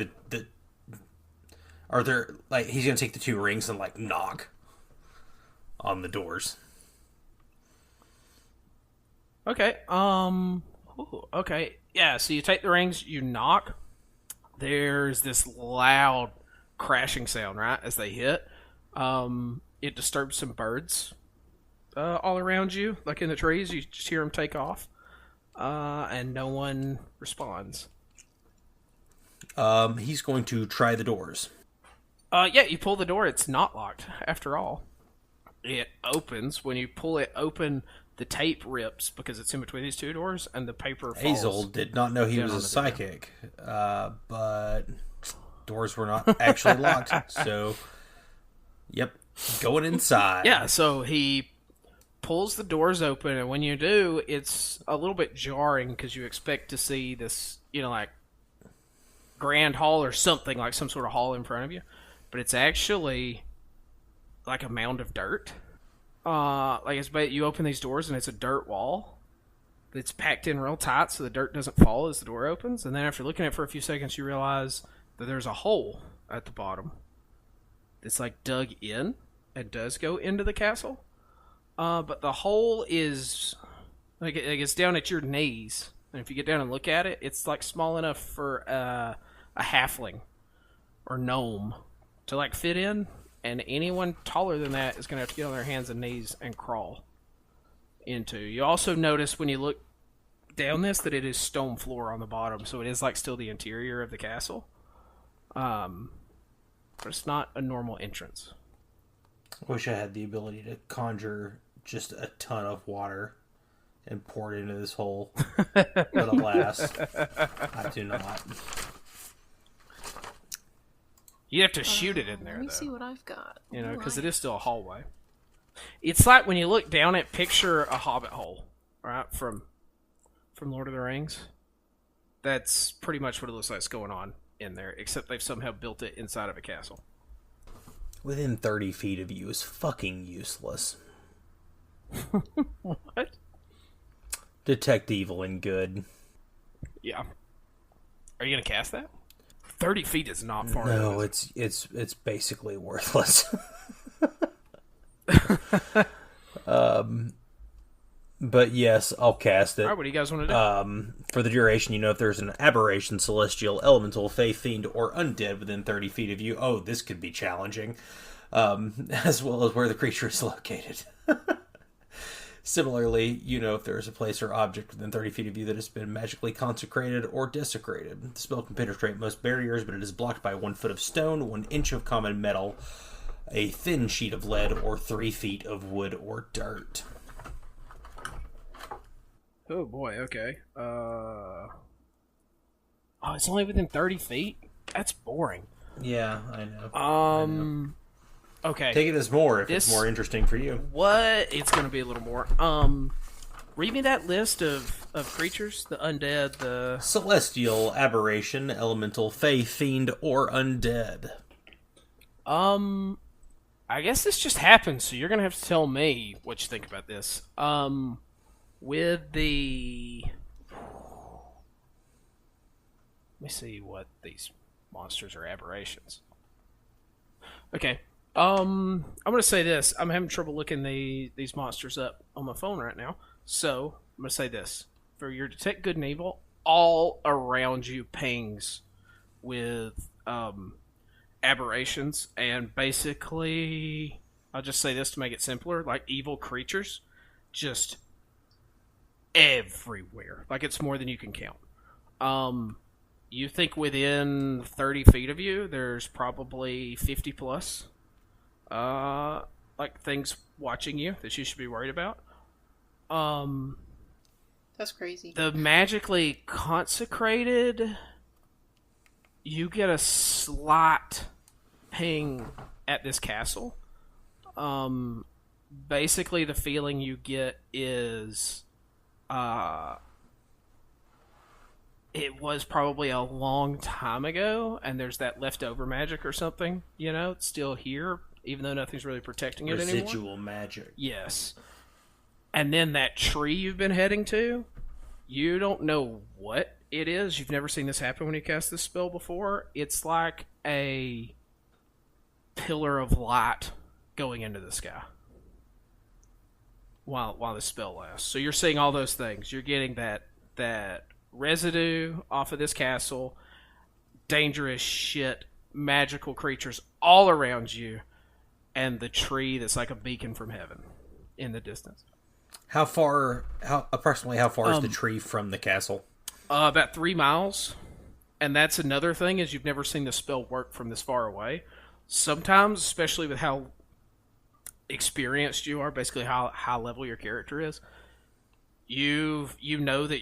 he's gonna take the 2 rings and like knock on the doors. Okay. Okay. Yeah. So you take the rings, you knock. There's this loud crashing sound, right, as they hit. It disturbs some birds all around you, like in the trees. You just hear them take off, and no one responds. He's going to try the doors. Yeah, you pull the door. It's not locked, after all. It opens. When you pull it open, the tape rips because it's in between these 2 doors, and the paper falls. Azel did not know he was a psychic, but doors were not actually locked, so... Yep, going inside. Yeah, so he pulls the doors open, and when you do, it's a little bit jarring because you expect to see this, like grand hall or something, like some sort of hall in front of you, but it's actually like a mound of dirt. You open these doors, and it's a dirt wall that's packed in real tight so the dirt doesn't fall as the door opens, and then after looking at it for a few seconds, you realize that there's a hole at the bottom. It's like dug in and does go into the castle. But the hole is like it's down at your knees. And if you get down and look at it, it's like small enough for a halfling or gnome to like fit in. And anyone taller than that is going to have to get on their hands and knees and crawl into. You also notice when you look down this that it is stone floor on the bottom. So it is like still the interior of the castle. But it's not a normal entrance. I wish I had the ability to conjure just a ton of water and pour it into this hole. But alas, I do not. You have to shoot it in there, Let me though. see what I've got. Because it is still a hallway. It's like when you look down it, picture a hobbit hole, right, from Lord of the Rings. That's pretty much what it looks like is going on in there, except they've somehow built it inside of a castle. Within 30 feet of you is fucking useless. What? Detect evil and good. Yeah. Are you gonna cast that? 30 feet is not far. No, it's basically worthless. But yes, I'll cast it. All right, what do you guys want to do? For the duration, if there's an aberration, celestial, elemental, fey, fiend, or undead within 30 feet of you, this could be challenging. As well as where the creature is located. Similarly, if there is a place or object within 30 feet of you that has been magically consecrated or desecrated. The spell can penetrate most barriers, but it is blocked by 1 foot of stone, 1 inch of common metal, a thin sheet of lead, or 3 feet of wood or dirt. Oh boy, okay. It's only within 30 feet? That's boring. Yeah, I know. Okay. Take it as more if it's more interesting for you. What? It's going to be a little more. Read me that list of creatures. The undead, the... Celestial, aberration, elemental, fey, fiend, or undead. I guess this just happened, so you're going to have to tell me what you think about this. With the... Let me see what these monsters are aberrations. Okay. I'm gonna say this. I'm having trouble looking these monsters up on my phone right now. So I'm gonna say this: for your detect good and evil, all around you pings with aberrations, and basically, I'll just say this to make it simpler: like evil creatures, just everywhere. Like it's more than you can count. You think within 30 feet of you, there's probably 50 plus. Like things watching you that you should be worried about. That's crazy. The magically consecrated, you get a slot ping at this castle. Basically the feeling you get is, it was probably a long time ago, and there's that leftover magic or something, it's still here, even though nothing's really protecting it anymore. Residual magic. Yes. And then that tree you've been heading to, you don't know what it is. You've never seen this happen when you cast this spell before. It's like a pillar of light going into the sky while the spell lasts. So you're seeing all those things. You're getting that residue off of this castle, dangerous shit, magical creatures all around you, and the tree that's like a beacon from heaven in the distance. Approximately how far is the tree from the castle? About 3 miles. And that's another thing, is you've never seen the spell work from this far away. Sometimes, especially with how experienced you are, basically how high level your character is, you know that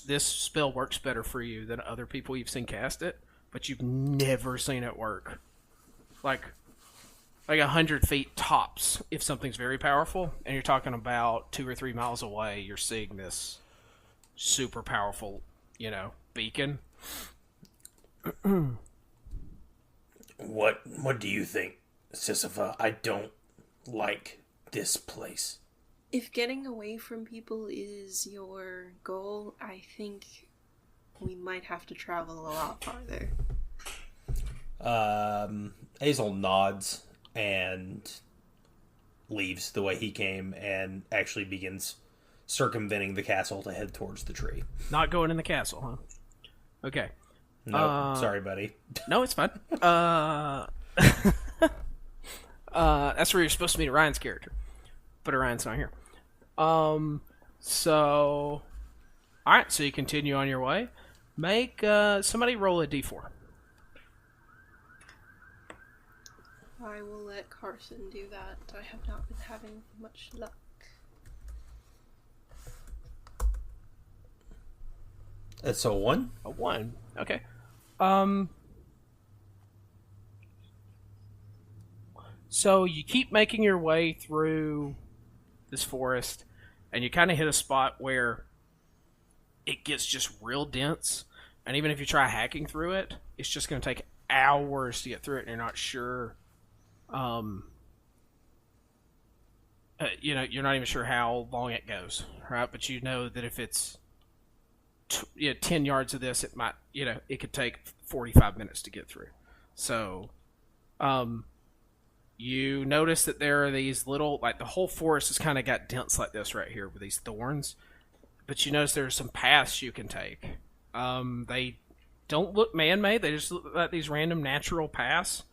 this spell works better for you than other people you've seen cast it, but you've never seen it work. Like 100 feet tops if something's very powerful, and you're talking about 2 or 3 miles away, you're seeing this super powerful, beacon. What do you think, Sisyphus? I don't like this place. If getting away from people is your goal, I think we might have to travel a lot farther. Azel nods and leaves the way he came and actually begins circumventing the castle to head towards the tree. Not going in the castle, huh? Okay. No, sorry, buddy. No, it's fine. That's where you're supposed to meet Orion's character. But Orion's not here. So... Alright, so you continue on your way. Make, somebody roll a d4. I will let Carson do that. I have not been having much luck. That's a 1? A 1. Okay. So you keep making your way through this forest, and you kind of hit a spot where it gets just real dense, and even if you try hacking through it, it's just going to take hours to get through it, and you're not sure. You're not even sure how long it goes, right? But you know that if it's 10 yards of this, it might, it could take 45 minutes to get through. So, you notice that there are these little, like the whole forest has kind of got dents like this right here with these thorns. But you notice there are some paths you can take. They don't look man-made. They just look like these random natural paths.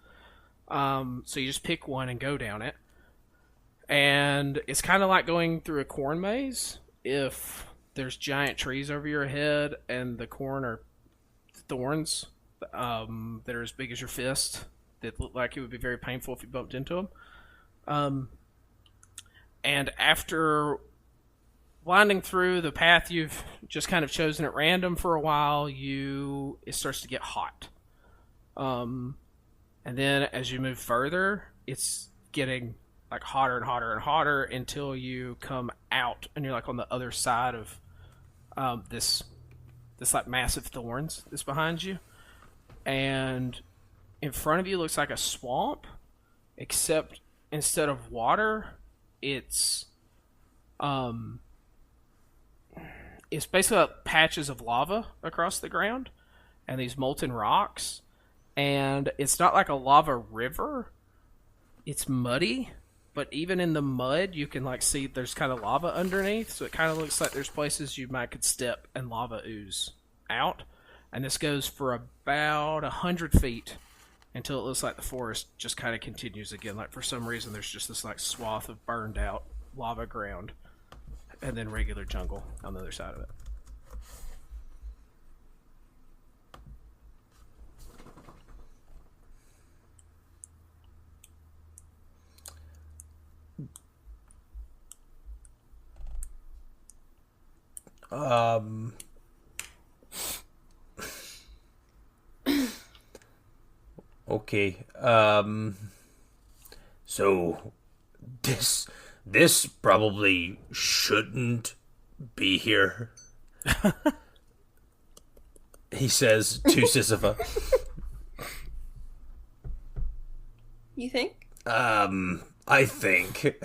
So you just pick one and go down it. And it's kind of like going through a corn maze if there's giant trees over your head and the corn are thorns that are as big as your fist that look like it would be very painful if you bumped into them. And after winding through the path you've just kind of chosen at random for a while, it starts to get hot. And then as you move further, it's getting like hotter and hotter and hotter until you come out and you're like on the other side of this like massive thorns that's behind you. And in front of you looks like a swamp, except instead of water, it's basically like patches of lava across the ground and these molten rocks. And it's not like a lava river. It's muddy, but even in the mud, you can like see there's kind of lava underneath. So it kind of looks like there's places you could step and lava ooze out. And this goes for about 100 feet until it looks like the forest just kind of continues again. Like for some reason, there's just this like swath of burned out lava ground and then regular jungle on the other side of it. Okay. So this probably shouldn't be here. He says to Sisyphus. You think? I think.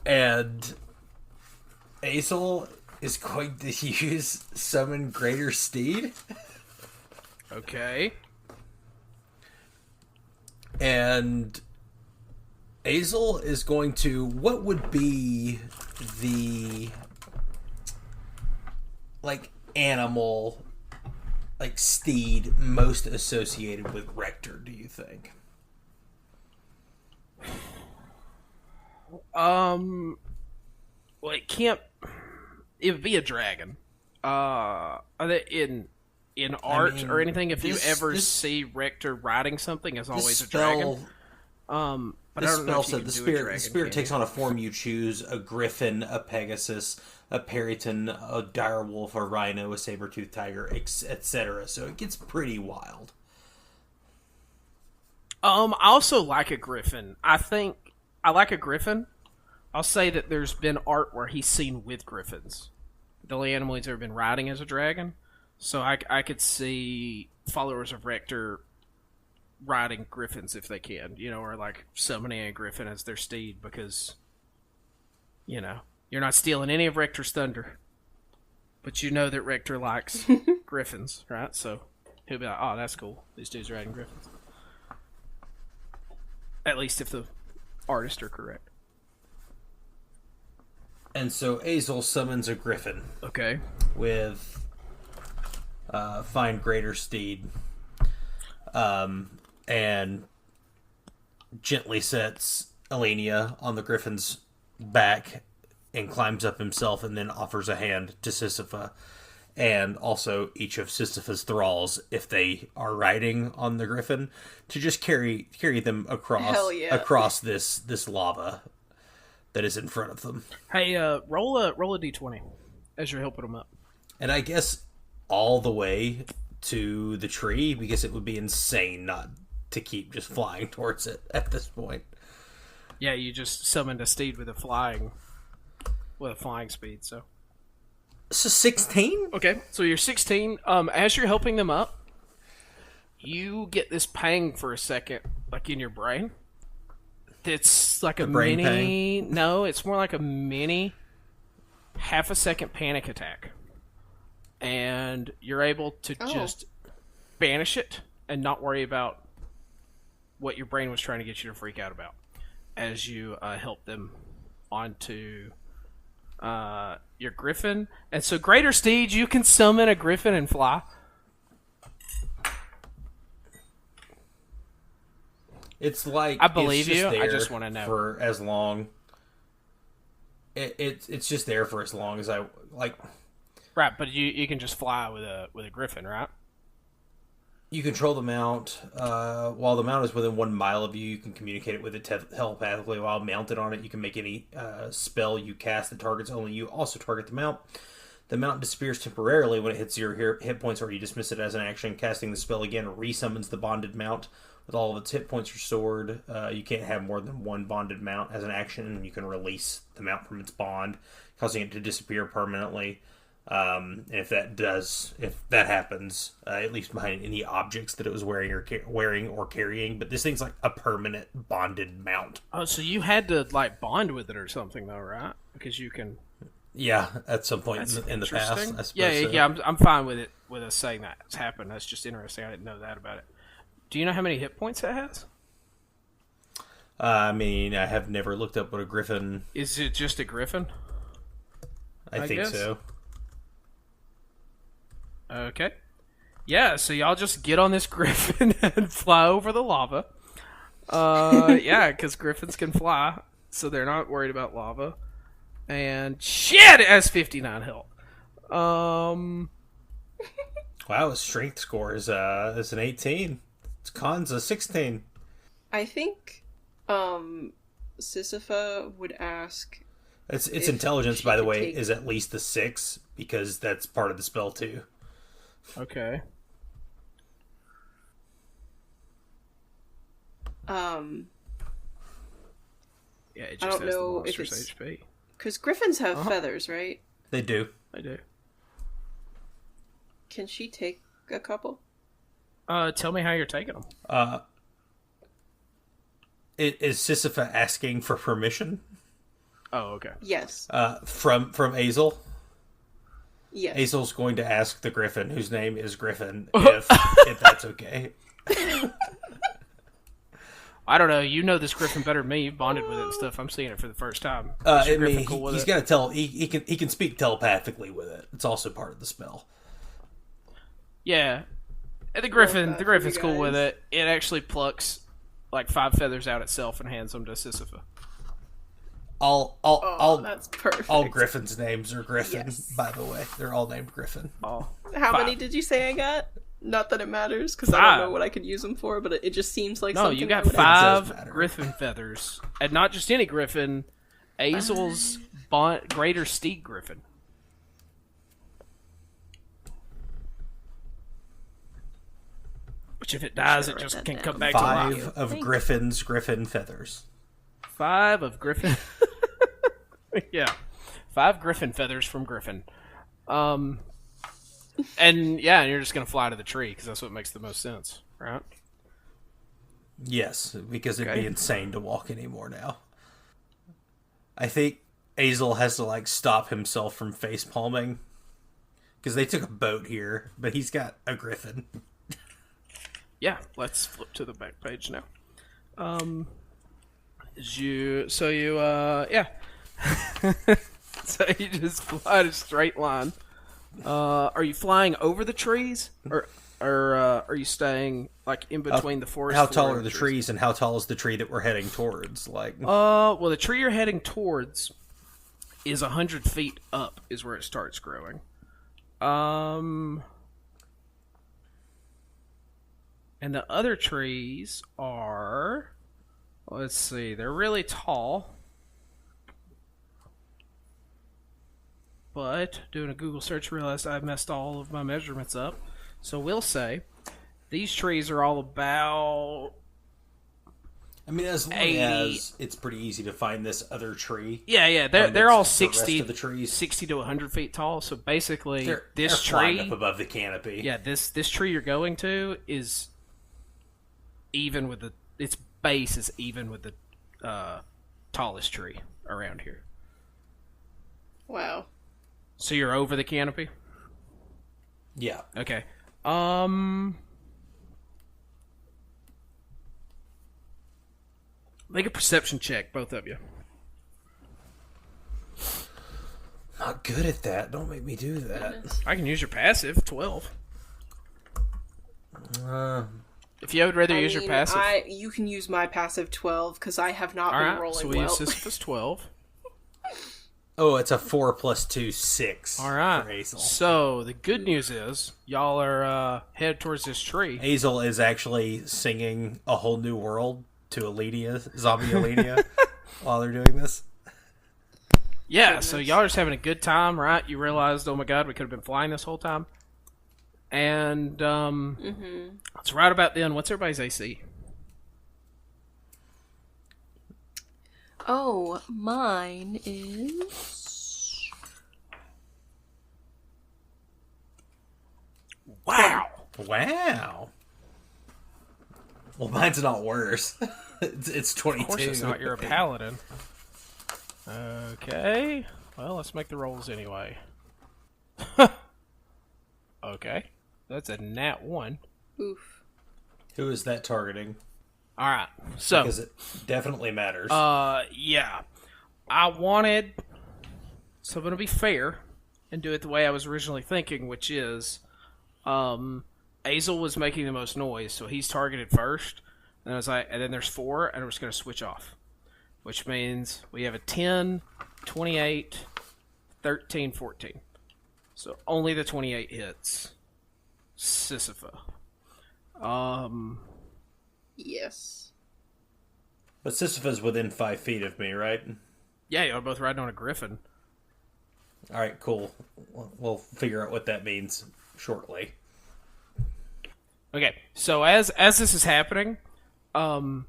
And Azel is going to use Summon Greater Steed. Okay. And Azel is going to... What would be the... like, animal... like, steed most associated with Rector, do you think? Well, it can't... It would be a dragon. Are they in art or anything? If you ever see Rector riding something, it's always a dragon. But This I don't know spell if you said can the do a spirit dragon, takes on a form you choose: a griffin, a pegasus, a periton, a direwolf, a rhino, a saber-toothed tiger, etc. So it gets pretty wild. I also like a griffin. I think I like a griffin. I'll say that there's been art where he's seen with griffins. The only animal he's ever been riding is a dragon. So I could see followers of Rector riding griffins if they can, or like summoning a griffin as their steed because, you're not stealing any of Rector's thunder. But you know that Rector likes griffins, right? So he'll be like, oh, that's cool. These dudes are riding griffins. At least if the artists are correct. And so Azel summons a griffin. Okay. With find Greater Steed. And gently sets Elenia on the griffin's back and climbs up himself and then offers a hand to Sisyphus. And also each of Sisyphus' thralls, if they are riding on the griffin, to just carry them across this lava that is in front of them. Hey, roll a d20 as you're helping them up. And I guess all the way to the tree, because it would be insane not to keep just flying towards it at this point. Yeah, you just summoned a steed with a flying speed, so. So 16? Okay, so you're 16. As you're helping them up, you get this pang for a second, like in your brain. It's like a brain mini... Pang? No, it's more like a mini half-a-second panic attack. And you're able to just banish it and not worry about what your brain was trying to get you to freak out about as you help them onto your griffin. And so, Greater Steed, you can summon a griffin and fly. It's like I believe it's you. just I there just want to know for as long. It's just there for as long as I like. Right, but you can just fly with a griffin, right? You control the mount. While the mount is within 1 mile of you, you can communicate it with it telepathically. While mounted on it, you can make any spell you cast that targets only you. Also target the mount. The mount disappears temporarily when it hits your hit points, or you dismiss it as an action. Casting the spell again resummons the bonded mount with all of its hit points restored. You can't have more than 1 bonded mount as an action, and you can release the mount from its bond, causing it to disappear permanently. And if that happens, it leaves behind any objects that it was wearing or carrying. But this thing's like a permanent bonded mount. Oh, so you had to like bond with it or something, though, right? Because you can. Yeah, at some point in the past, I suppose. Yeah. I'm fine with it. With us saying that it's happened. That's just interesting. I didn't know that about it. Do you know how many hit points it has? I mean, I have never looked up what a griffin. Is it just a griffin? I think guess so. Okay. Yeah, so y'all just get on this griffin and fly over the lava. Yeah, because griffins can fly, so they're not worried about lava. And shit, it has 59 health. Wow, his strength score is an 18. Its con's a 16. I think Sisyphus would ask. Its intelligence, by the way, take... is at least a 6 because that's part of the spell too. Okay. Yeah, it just I don't has know the if monster's it's HP. because griffins have feathers, right? They do. I do. Can she take a couple? Tell me how you're taking them. Is Sisyphus asking for permission? Oh, okay. Yes. From Azel? Yes. Azel's going to ask the griffin, whose name is Griffin, if that's okay. I don't know. You know this griffin better than me. You've bonded with it and stuff. I'm seeing it for the first time. I mean, he's got to tell. He can speak telepathically with it. It's also part of the spell. Yeah, and the griffin's cool guys. with it. It actually plucks like 5 feathers out itself and hands them to Sisyphus. That's perfect. All Griffin's names are Griffin. Yes. By the way, they're all named Griffin. Oh, How 5. many did you say I got? Not that it matters, because I don't know what I could use them for, but it just seems like No, something you got I would 5 griffin feathers, and not just any griffin. Azel's Greater Steed Griffin. Which, if it dies, it just can come back to life. 5 of Griffin's Griffin feathers. 5 of Griffin. Yeah, 5 Griffin feathers from Griffin. And yeah, and you're just gonna fly to the tree because that's what makes the most sense, right? Yes, because it'd be insane to walk anymore now. I think Azel has to like stop himself from face palming because they took a boat here, but he's got a griffin. Yeah, let's flip to the back page now. Yeah. So you just fly in a straight line. Are you flying over the trees, or are you staying like in between the forest? How tall are the trees, and how tall is the tree that we're heading towards? Like, well, the tree you're heading towards is 100 feet up, is where it starts growing. And the other trees are, let's see, they're really tall. But doing a Google search, realized I've messed all of my measurements up. So we'll say these trees are all about. I mean, as long 80. as it's pretty easy to find this other tree. Yeah, they're all the 60, rest of the trees. 60 to 100 feet tall. So basically, They're this flying tree up above the canopy. Yeah, this tree you're going to is even with its base is even with the tallest tree around here. Wow. So you're over the canopy? Yeah. Okay. Make a perception check, both of you. Not good at that. Don't make me do that. I can use your passive, 12. If you would rather use your passive. You can use my passive 12, because I have not All been right, rolling so we well. use Sisyphus 12. Oh, it's a 4 plus 2, 6. All right. For Azel. So the good news is y'all are headed towards this tree. Azel is actually singing A Whole New World to Alenia, zombie Alenia, while they're doing this. Yeah, so y'all are just having a good time, right? You realized, oh my god, we could have been flying this whole time. And it's right about then. What's everybody's AC? Oh, mine is... Wow! Wow. Well, mine's not worse. It's 22. Of course it's not. You're a paladin. Okay. Well, let's make the rolls anyway. Okay. That's a nat 1. Oof. Who is that targeting? Alright. So, Because it definitely matters. yeah. I wanted... So I'm going to be fair and do it the way I was originally thinking, which is... Azel was making the most noise, so he's targeted first. And I was like, and then there's 4, and I'm just going to switch off. Which means we have a 10, 28, 13, 14. So only the 28 hits. Sisyphus. Yes. But Sisyphus is within 5 feet of me, right? Yeah, you're both riding on a griffin. Alright, cool. We'll figure out what that means shortly. Okay, so as this is happening, the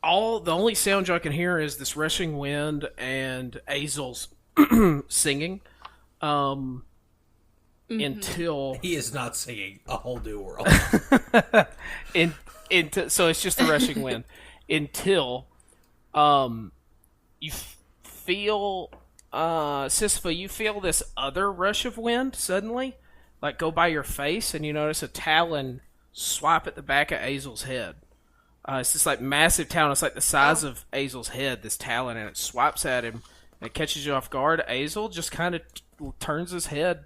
only sound y'all can hear is this rushing wind and Azel's singing. Until He is not singing A Whole New World. so it's just the rushing wind until you feel Sisyphus, you feel this other rush of wind suddenly, like go by your face, and you notice a talon swipe at the back of Azel's head. It's this like massive talon. It's like the size of Azel's head. This talon, and it swipes at him, and it catches you off guard. Azel just kind of turns his head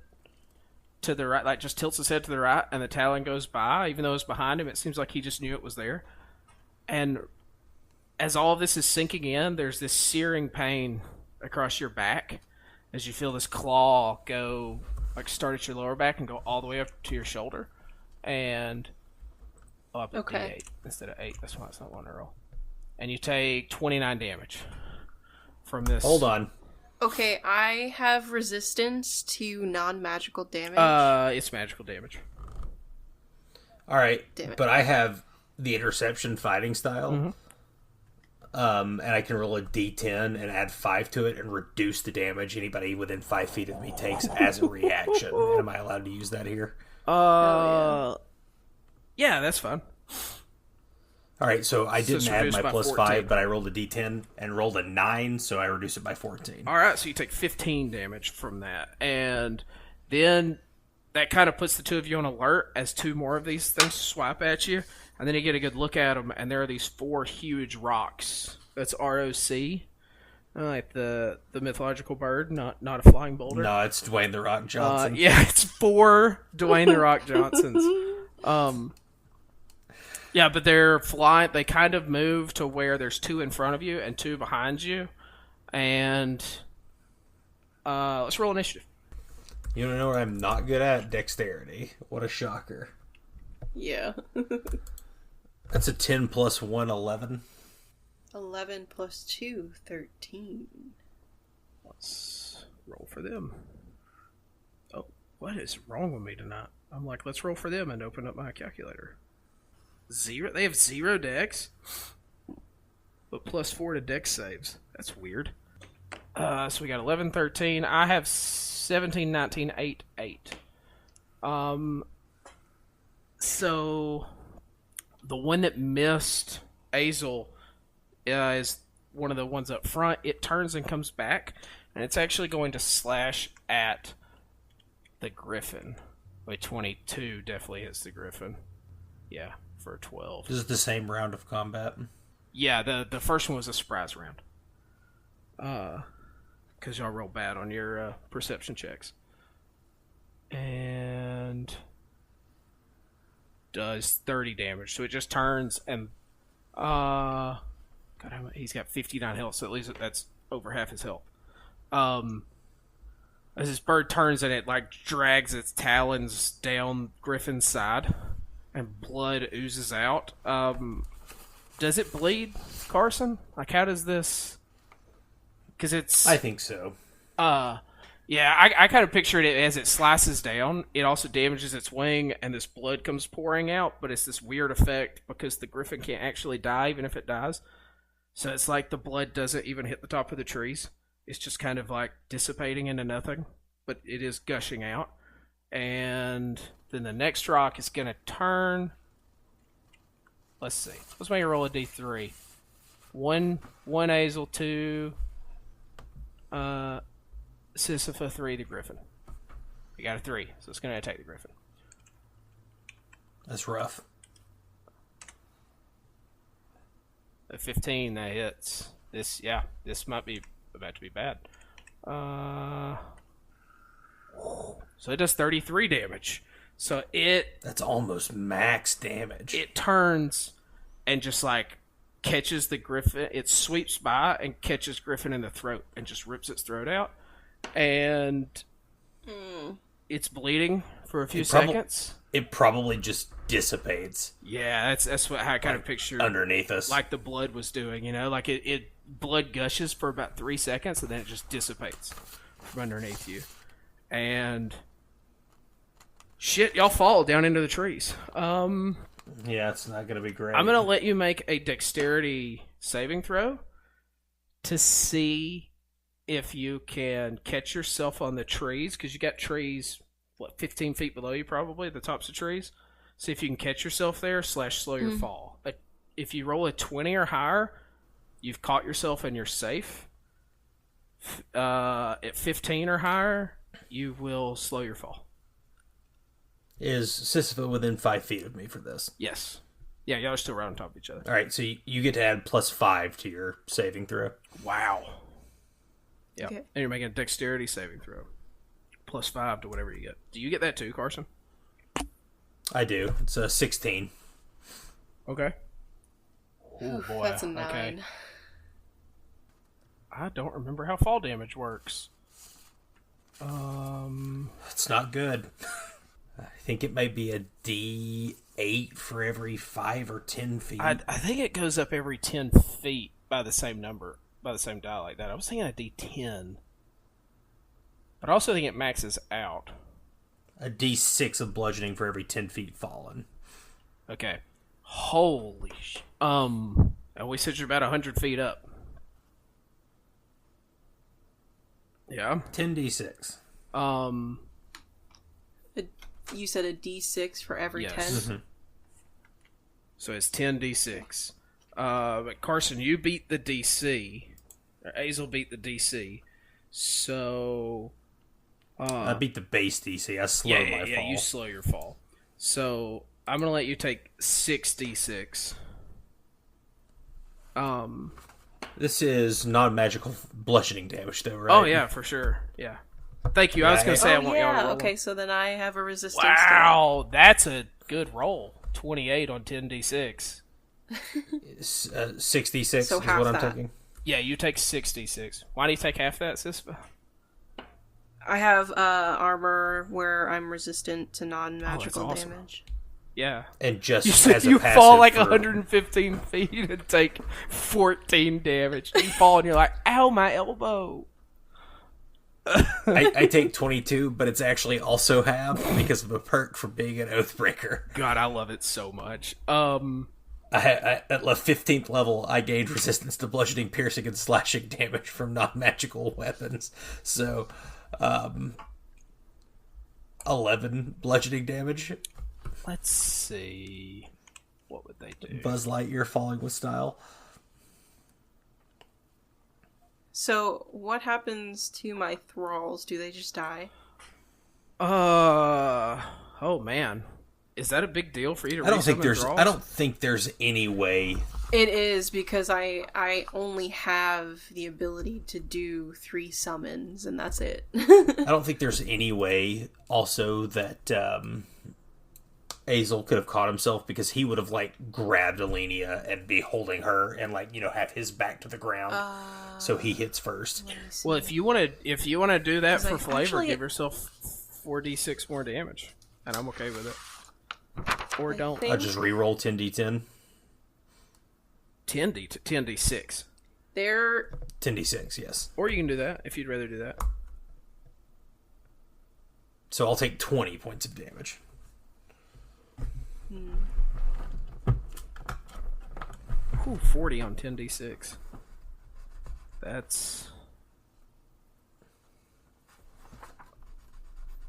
to the right, like just tilts his head to the right, and the talon goes by. Even though it's behind him, it seems like he just knew it was there. And as all of this is sinking in, there's this searing pain across your back as you feel this claw go, like start at your lower back and go all the way up to your shoulder, and up at D8 instead of 8. That's why it's not one to roll. And you take 29 damage from this. Hold on. Okay, I have resistance to non-magical damage. It's magical damage. Alright, Damn it. but I have the interception fighting style. And I can roll a d10 and add 5 to it and reduce the damage anybody within 5 feet of me takes as a reaction. Am I allowed to use that here? Yeah, that's fine. Alright, so I So it's didn't add reduced my by plus 14. 5, but I rolled a d10 and rolled a 9, so I reduce it by 14. Alright, so you take 15 damage from that. And then that kind of puts the two of you on alert as 2 more of these things swipe at you. And then you get a good look at them, and there are these 4 huge rocks. That's ROC. Like the mythological bird, not a flying boulder. No, it's Dwayne The Rock Johnson. Yeah, it's 4 Dwayne The Rock Johnsons. Yeah, but they're flying. They kind of move to where there's 2 in front of you and 2 behind you. And let's roll initiative. You don't know what I'm not good at? Dexterity. What a shocker. Yeah. That's a 10 plus 1, 11. 11 plus 2, 13. Let's roll for them. Oh, what is wrong with me tonight? I'm like, let's roll for them and open up my calculator. 0? They have 0 dex? But plus 4 to dex saves. That's weird. So we got 11, 13. I have 17, 19, 8, 8. So the one that missed Azel is one of the ones up front. It turns and comes back, and it's actually going to slash at the griffin. Wait, 22 definitely hits the griffin. Yeah, for 12. This is the same round of combat. Yeah, the first one was a surprise round. Because y'all roll bad on your perception checks. And does 30 damage. So it just turns and God, he's got 59 health, so at least that's over half his health. As this bird turns and it like drags its talons down Griffin's side, and blood oozes out. Does it bleed, Carson? Like, how does this? Because it's. I think so. Yeah, I kind of pictured it as it slices down. It also damages its wing, and this blood comes pouring out. But it's this weird effect because the Griffin can't actually die, even if it dies. So it's like the blood doesn't even hit the top of the trees. It's just kind of like dissipating into nothing, but it is gushing out. And then the next rock is going to turn. Let's see. Let's make it roll a d3. One Azel, 2 Sisyphus, 3 the Griffin. You got a 3, so it's going to attack the Griffin. That's rough. A 15, that hits. This might be about to be bad. So it does 33 damage. So that's almost max damage. It turns and just like catches the Griffin. It sweeps by and catches Griffin in the throat and just rips its throat out. And it's bleeding for a few seconds. It probably just dissipates. Yeah, that's what I kind of pictured underneath us, like the blood was doing. You know, like it blood gushes for about 3 seconds and then it just dissipates from underneath you. And shit, y'all fall down into the trees. Yeah, it's not going to be great. I'm going to let you make a dexterity saving throw to see if you can catch yourself on the trees, because you got trees, 15 feet below you probably, the tops of trees. See if you can catch yourself there / slow your fall. But if you roll a 20 or higher, you've caught yourself and you're safe. At 15 or higher, you will slow your fall. Is Sisyphus within 5 feet of me for this? Yes. Yeah, y'all are still right on top of each other. All right, so you get to add +5 to your saving throw. Wow. Yeah, Okay. And you're making a dexterity saving throw. +5 to whatever you get. Do you get that too, Carson? I do. It's a 16. Okay. Oh boy. That's a 9. Okay. I don't remember how fall damage works. It's not good. I think it might be a D8 for every 5 or 10 feet. I think it goes up every 10 feet by the same number, by the same die like that. I was thinking a D10. But I also think it maxes out. A D6 of bludgeoning for every 10 feet fallen. Okay. Holy and we said you're about 100 feet up. Yeah. 10d6. You said a D6 for every Yes. 10? Mm-hmm. So it's 10d6. But Carson, you beat the DC. Or Azel beat the DC. So... I beat the base DC. I slowed my fall. Yeah, you slow your fall. So I'm going to let you take 6d6. This is non-magical bludgeoning damage, though, right? Oh, yeah, for sure. Yeah. Thank you. I was going to say I want y'all to roll. Okay, so then I have a resistance. Wow, that's a good roll. 28 on 10d6. 6d6 So is half what I'm that. taking. Yeah, you take 66. Why do you take half that, Sisyphus? I have armor where I'm resistant to non-magical awesome. damage. Yeah. And just You said as a you passive fall like for- 115 feet and take 14 damage. You fall and you're like, ow, my elbow. I take 22, but it's actually also half because of a perk for being an Oathbreaker. God, I love it so much. At the 15th level, I gained resistance to bludgeoning, piercing, and slashing damage from non-magical weapons. So, 11 bludgeoning damage. Let's see. What would they do? Buzz Lightyear falling with style. So, what happens to my thralls? Do they just die? Oh man. Is that a big deal for you to I don't think resummon there's. draws? I don't think there's any way It is, because I only have the ability to do 3 summons, and that's it. I don't think there's any way also that Azel could have caught himself, because he would have grabbed Alenia and be holding her and have his back to the ground, so he hits first. Well, if you want to do that for flavor, give yourself 4d6 more damage, and I'm okay with it. Or don't. I'll just re-roll 10d10. 10d6. They're 10d6, yes. Or you can do that if you'd rather do that. So I'll take 20 points of damage. Ooh, 40 on 10d6. That's... I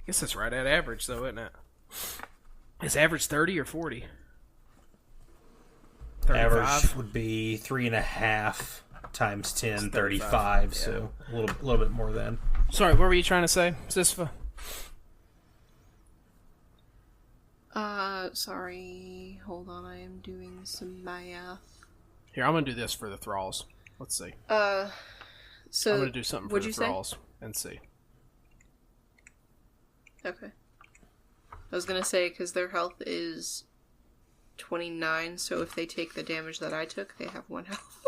guess that's right at average, though, isn't it? Is average 30 or 40? 35? Average would be 3.5 times 10, 35, yeah. So a little bit more than. Sorry, what were you trying to say, Sisyphus? Sorry. Hold on, I am doing some math. Here, I'm gonna do this for the thralls. Let's see. So I'm gonna do something for the thralls and see. Okay. I was gonna say, because their health is 29, so if they take the damage that I took, they have 1 health.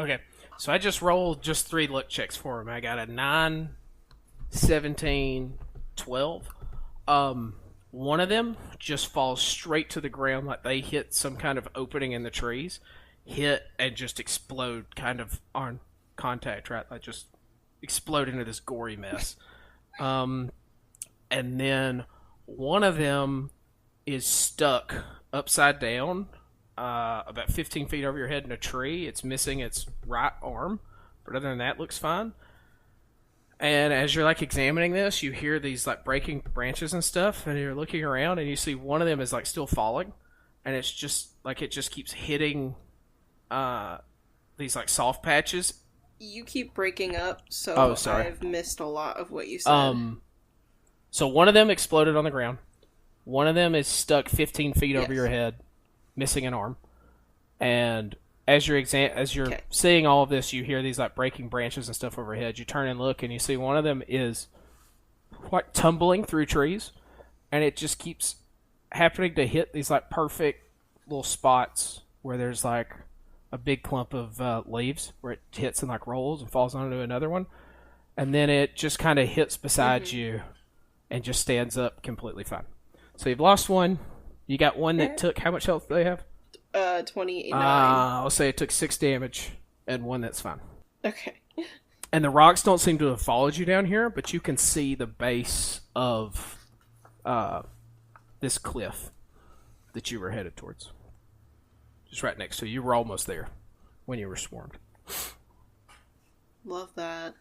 Okay, so I just rolled just 3 luck checks for him. I got a 9, 17, 12. One of them just falls straight to the ground, like they hit some kind of opening in the trees, hit and just explode kind of on contact, right? Like just explode into this gory mess. And then one of them is stuck upside down, about 15 feet over your head in a tree. It's missing its right arm, but other than that, looks fine. And as you're examining this, you hear these breaking branches and stuff, and you're looking around and you see one of them is still falling, and it's just it just keeps hitting these soft patches. You keep breaking up, so sorry. I've missed a lot of what you said. So one of them exploded on the ground. One of them is stuck 15 feet over your head, missing an arm. And as you're seeing all of this, you hear these breaking branches and stuff overhead. You turn and look, and you see one of them is tumbling through trees, and it just keeps happening to hit these perfect little spots where there's a big clump of leaves where it hits and rolls and falls onto another one, and then it just kind of hits beside you and just stands up completely fine. So you've lost one. You got one that took, how much health do they have? 29. I'll say it took 6 damage, and one that's fine. Okay. And the rocks don't seem to have followed you down here, but you can see the base of this cliff that you were headed towards. Just right next to you. You were almost there when you were swarmed. Love that.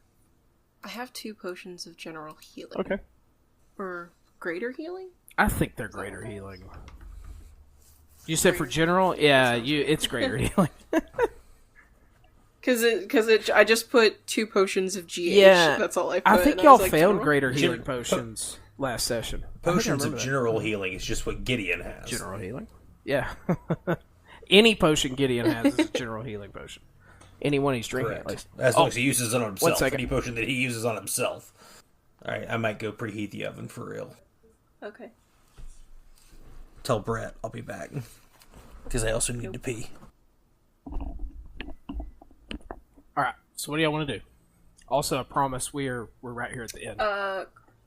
I have 2 potions of general healing. Okay. Or greater healing? I think they're greater healing. You said for general? Yeah, it's greater healing. Because I just put 2 potions of GH. Yeah, that's all I put. I think y'all found greater healing potions last session. Potions of general healing is just what Gideon has. General healing? Yeah. Any potion Gideon has is a general healing potion. Any one he's drinking, at least. As long as he uses it on himself. 1 second. Any potion that he uses on himself. Alright, I might go preheat the oven for real. Okay. Tell Bret I'll be back. Because I also need to pee. Alright, so what do y'all want to do? Also, I promise we're right here at the end.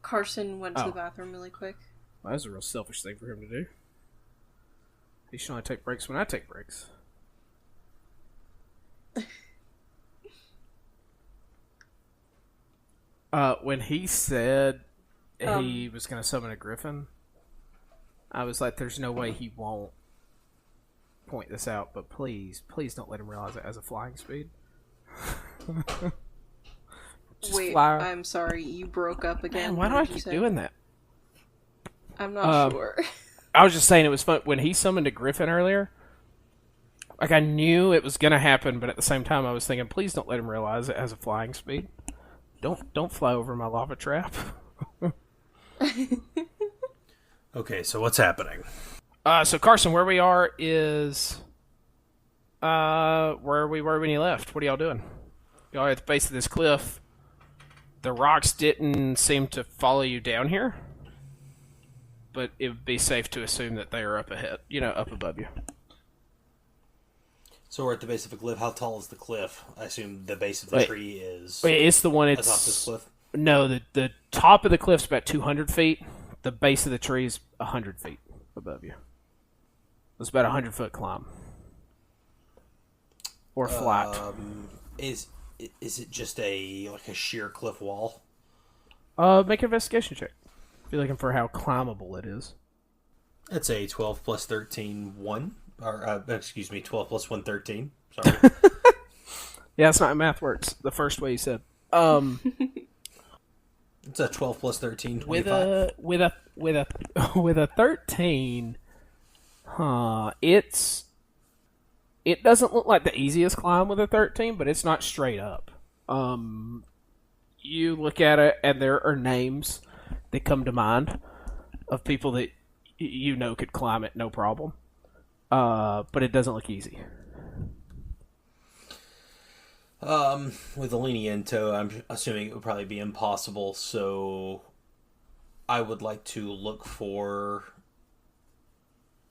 Carson went to the bathroom really quick. Well, that's a real selfish thing for him to do. He should only take breaks when I take breaks. When he said he was going to summon a griffin, I was like, there's no way he won't point this out, but please don't let him realize it has a flying speed. Wait, I'm sorry, you broke up again. Man, why do I keep doing that? I'm not sure. I was just saying it was fun. When he summoned a griffin earlier, I knew it was going to happen, but at the same time I was thinking, please don't let him realize it has a flying speed. Don't fly over my lava trap. Okay, so what's happening? So Carson, where we are is where we were when you left. What are y'all doing? Y'all are at the base of this cliff. The rocks didn't seem to follow you down here, but it would be safe to assume that they are up ahead, up above you. So we're at the base of a cliff. How tall is the cliff? I assume the base of the tree is... It's the one atop this cliff? No, the top of the cliff's about 200 feet. The base of the tree is 100 feet above you. It's about a 100-foot climb. Or flat. Is it just a sheer cliff wall? Make an investigation check. If you're looking for how climbable it is. That's a 12 plus 13, 1. Or, 12 plus 1, 13. Sorry. Yeah, that's not how math works. The first way you said. It's a 12 plus 13, 25. With a 13, it doesn't look like the easiest climb with a 13, but it's not straight up. You look at it, and there are names that come to mind of people that could climb it no problem. But it doesn't look easy. With Alenia in tow, I'm assuming it would probably be impossible, so I would like to look for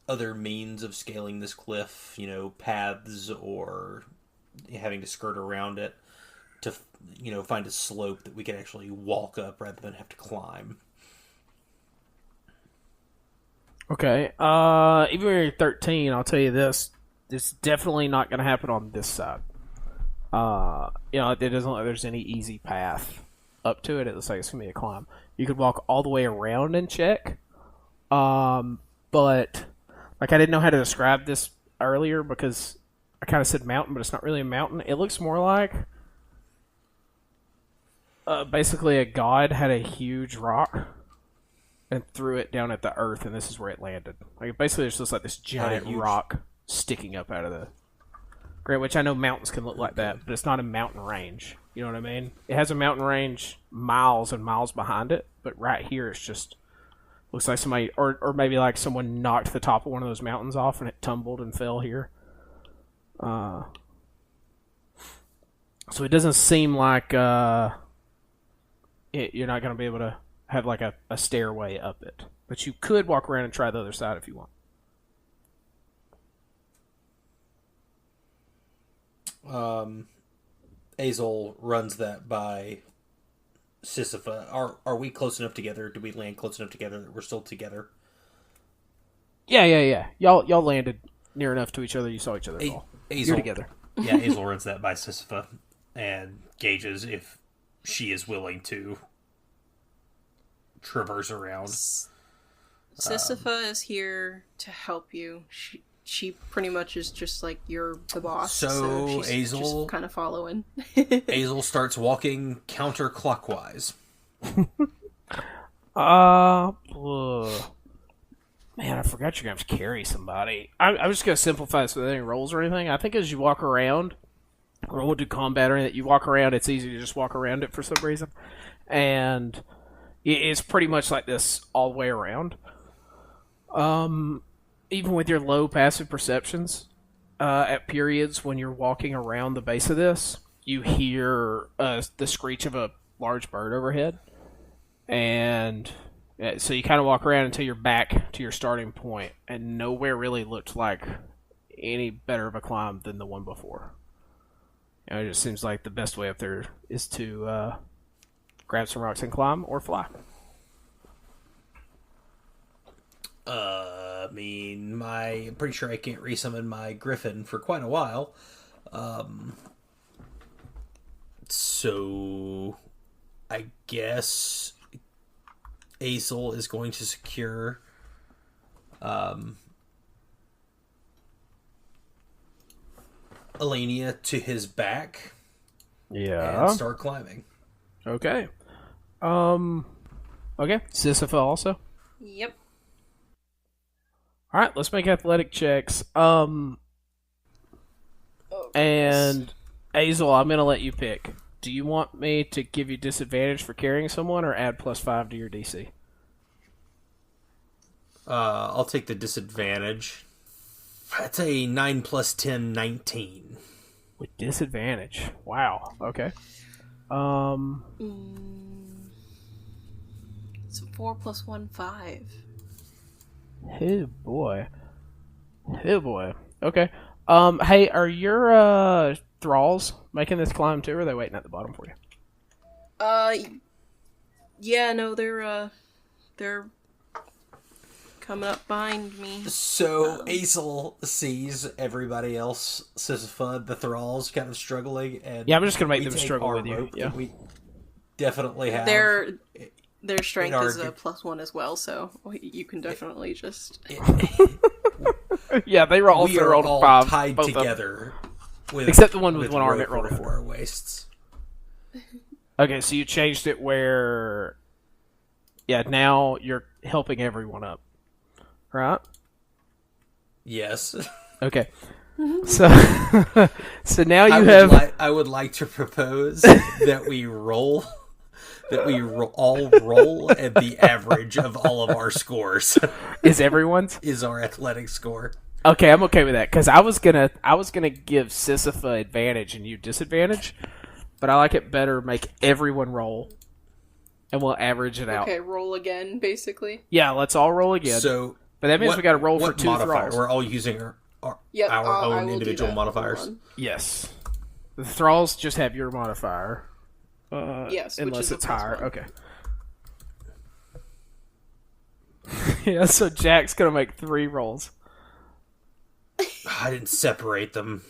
other means of scaling this cliff, paths or having to skirt around it to, find a slope that we can actually walk up rather than have to climb. Okay. Even when you're 13, I'll tell you this. It's definitely not going to happen on this side. It doesn't look like there's any easy path up to it. It looks like it's going to be a climb. You could walk all the way around and check. But, I didn't know how to describe this earlier because I kind of said mountain, but it's not really a mountain. It looks more like basically a god had a huge rock and threw it down at the earth, and this is where it landed. Basically, it's just like this giant rock sticking up out of the ground, which I know mountains can look like that, but it's not a mountain range. You know what I mean? It has a mountain range miles and miles behind it, but right here it's just looks like somebody, or maybe like someone knocked the top of one of those mountains off and it tumbled and fell here. So it doesn't seem like you're not going to be able to have like a stairway up it. But you could walk around and try the other side if you want. Azel runs that by Sisyphus. Are we close enough together? Do we land close enough together that we're still together? Yeah. Y'all landed near enough to each other. You saw each other fall. You're together. Yeah, Azel runs that by Sisyphus and gauges if she is willing to traverse around. Sisyphus is here to help you. She pretty much is just like you're the boss. So she's Azel just kind of following. Azel starts walking counterclockwise. Man, I forgot you're gonna have to carry somebody. I'm just gonna simplify this with any rolls or anything. I think as you walk around, or we'll do combat or anything, you walk around. It's easy to just walk around it for some reason, and it's pretty much like this all the way around. Even with your low passive perceptions, at periods when you're walking around the base of this, you hear the screech of a large bird overhead. And so you kind of walk around until you're back to your starting point, and nowhere really looked like any better of a climb than the one before. It just seems like the best way up there is to grab some rocks and climb, or fly. I'm pretty sure I can't resummon my griffin for quite a while. So I guess Azel is going to secure Alenia to his back. Yeah. And start climbing. Okay. Okay. Sisyphus also? Yep. Alright, let's make athletic checks. And Azel, I'm going to let you pick. Do you want me to give you disadvantage for carrying someone or add +5 to your DC? I'll take the disadvantage. That's a 9 plus 10, 19. With disadvantage. Wow. Okay. It's 4 plus 1, 5. Oh boy. Oh boy. Okay. Hey, are your thralls making this climb too, or are they waiting at the bottom for you? Yeah, no, they're coming up behind me. So Azel sees everybody else, Sisyphus, the thralls, kind of struggling, and Yeah, I'm just gonna make them take struggle our with you. rope Yeah. that we definitely have. Their strength our- is a +1 as well, so you can definitely just. Yeah, they rolled. We are rolled all 5, tied both of them. together, with, Except the one with one arm, rope it rolled a around 4. our waists. Okay, so you changed it where, yeah, now you're helping everyone up, right? Yes. Okay. So, so now you have. I would like to propose that we roll. All roll at the average of all of our scores. Is everyone's? Is our athletic score. Okay, I'm okay with that because I was gonna give Sisyphus advantage and you disadvantage, but I like it better. Make everyone roll, and we'll average it out. Okay, roll again, basically. Yeah, let's all roll again. So, but that means we got to roll for 2 modifier? thralls. We're all using our Yep, I own will do individual that. modifiers. Hold on. Yes, the thralls just have your modifier. Yes, which unless is a it's higher. +1. Okay. Yeah, so Jack's gonna make 3 rolls. I didn't separate them.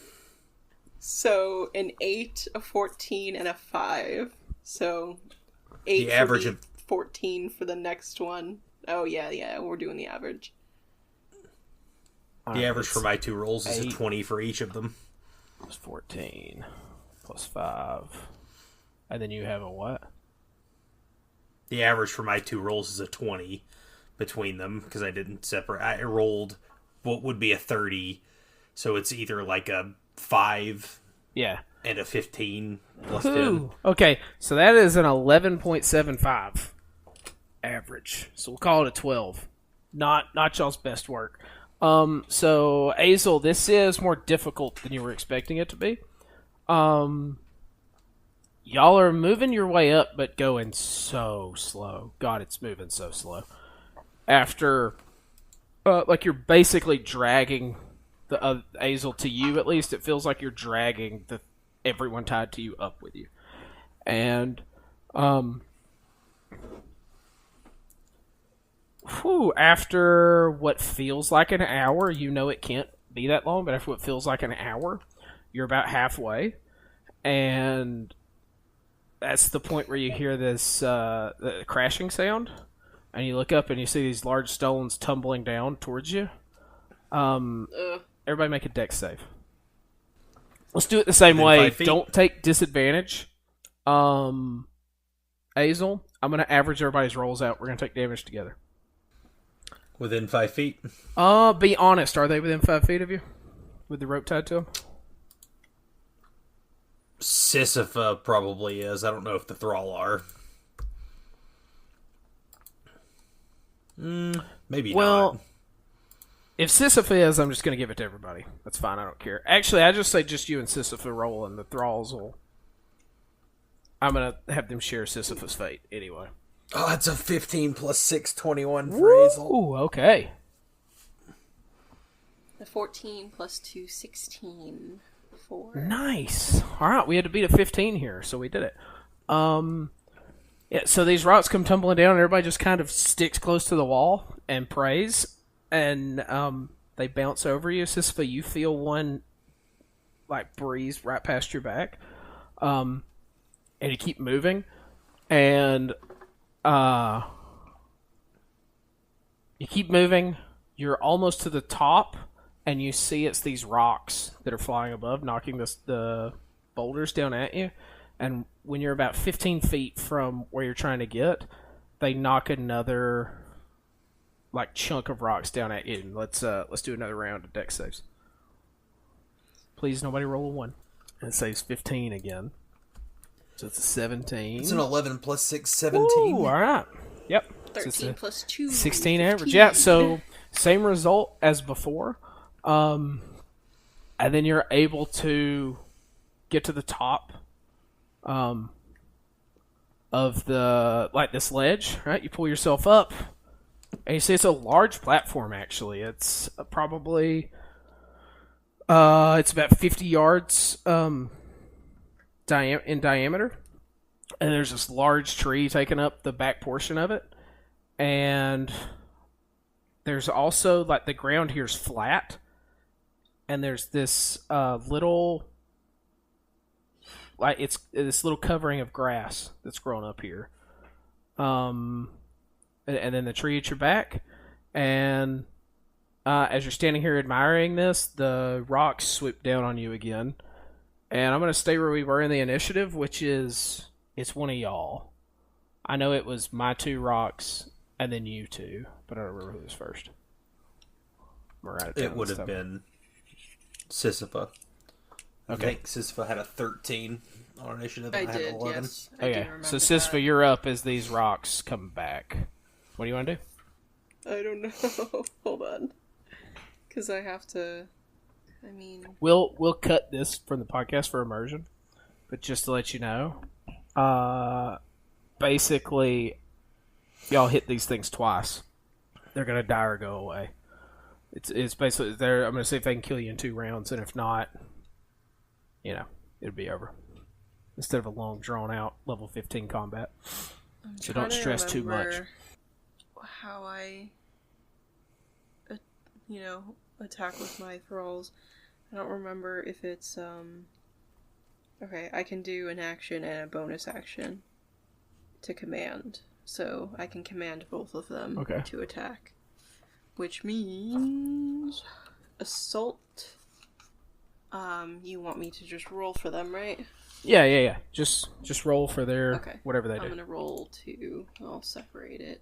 So an 8, a 14, and a 5. So 8 The average for of 14 for the next one. Oh yeah, we're doing the average. the average for my 2 rolls is a 8. 20 for each of them. Plus 14 plus 5, and then you have a what? The average for my 2 rolls is a 20 between them because I didn't separate. I rolled what would be a 30, so it's either like a 5 Yeah. and a 15 plus 10. Ooh. Okay, so that is an 11.75 average. So we'll call it a 12. Not y'all's best work. So Azel, this is more difficult than you were expecting it to be. Y'all are moving your way up, but going so slow. God, it's moving so slow. After, like you're basically dragging the Azel to you. At least it feels like you're dragging everyone tied to you up with you, and after what feels like an hour, you know it can't be that long, but after what feels like an hour, you're about halfway, and that's the point where you hear this the crashing sound, and you look up and you see these large stones tumbling down towards you. Everybody make a dex save. Let's do it the same way. Don't take disadvantage. Azel, I'm going to average everybody's rolls out. We're going to take damage together. Within 5 feet? Be honest. Are they within 5 feet of you? With the rope tied to them? Sisyphus probably is. I don't know if the thrall are. Maybe not. If Sisyphus is, I'm just going to give it to everybody. That's fine. I don't care. Actually, I just say just you and Sisyphus roll, and the thralls will... I'm going to have them share Sisyphus' fate anyway. Oh, it's a 15 plus 6, 21 for Azel. Ooh, okay. The 14 plus 2, 16. 4. Nice. All right, we had to beat a 15 here, so we did it. Yeah. So these rocks come tumbling down, and everybody just kind of sticks close to the wall and prays, and they bounce over you. Sisyphus, you feel one like breeze right past your back, and you keep moving, and you keep moving. You're almost to the top. And you see it's these rocks that are flying above, knocking the boulders down at you. And when you're about 15 feet from where you're trying to get, they knock another like chunk of rocks down at you. And let's do another round of dex saves. Please, nobody roll a 1. And it saves 15 again. So it's a 17. It's an 11 plus 6, 17. Ooh, all right. Yep. 13 plus 2. 16 15. average. Yeah, so same result as before. And then you're able to get to the top of the, like, this ledge, right? You pull yourself up, and you see it's a large platform, actually. It's probably, it's about 50 yards in diameter. And there's this large tree taking up the back portion of it. And there's also, like, the ground here is flat. And there's this little, like, it's this little covering of grass that's grown up here. And then the tree at your back. And as you're standing here admiring this, the rocks swoop down on you again. And I'm going to stay where we were in the initiative, which is, it's one of y'all. I know it was my 2 rocks and then you 2, but I don't remember who was first. It would have been Sisyphus. Okay. I think Sisyphus had a 13 on initiative. I had did, 11. yes. Okay, so Sisyphus, you're up as these rocks come back. What do you want to do? I don't know. Hold on. Because I have to... I mean... We'll cut this from the podcast for immersion, but just to let you know, basically, y'all hit these things twice. They're gonna die or go away. It's basically there. I'm gonna see if they can kill you in 2 rounds, and if not, it'll be over. Instead of a long, drawn out level 15 combat. So don't stress too much. How I, attack with my thralls. I don't remember if it's Okay, I can do an action and a bonus action to command. So I can command both of them to attack. Which means assault. You want me to just roll for them, right? Yeah. Just roll for their whatever they do. I'm gonna roll 2. I'll separate it.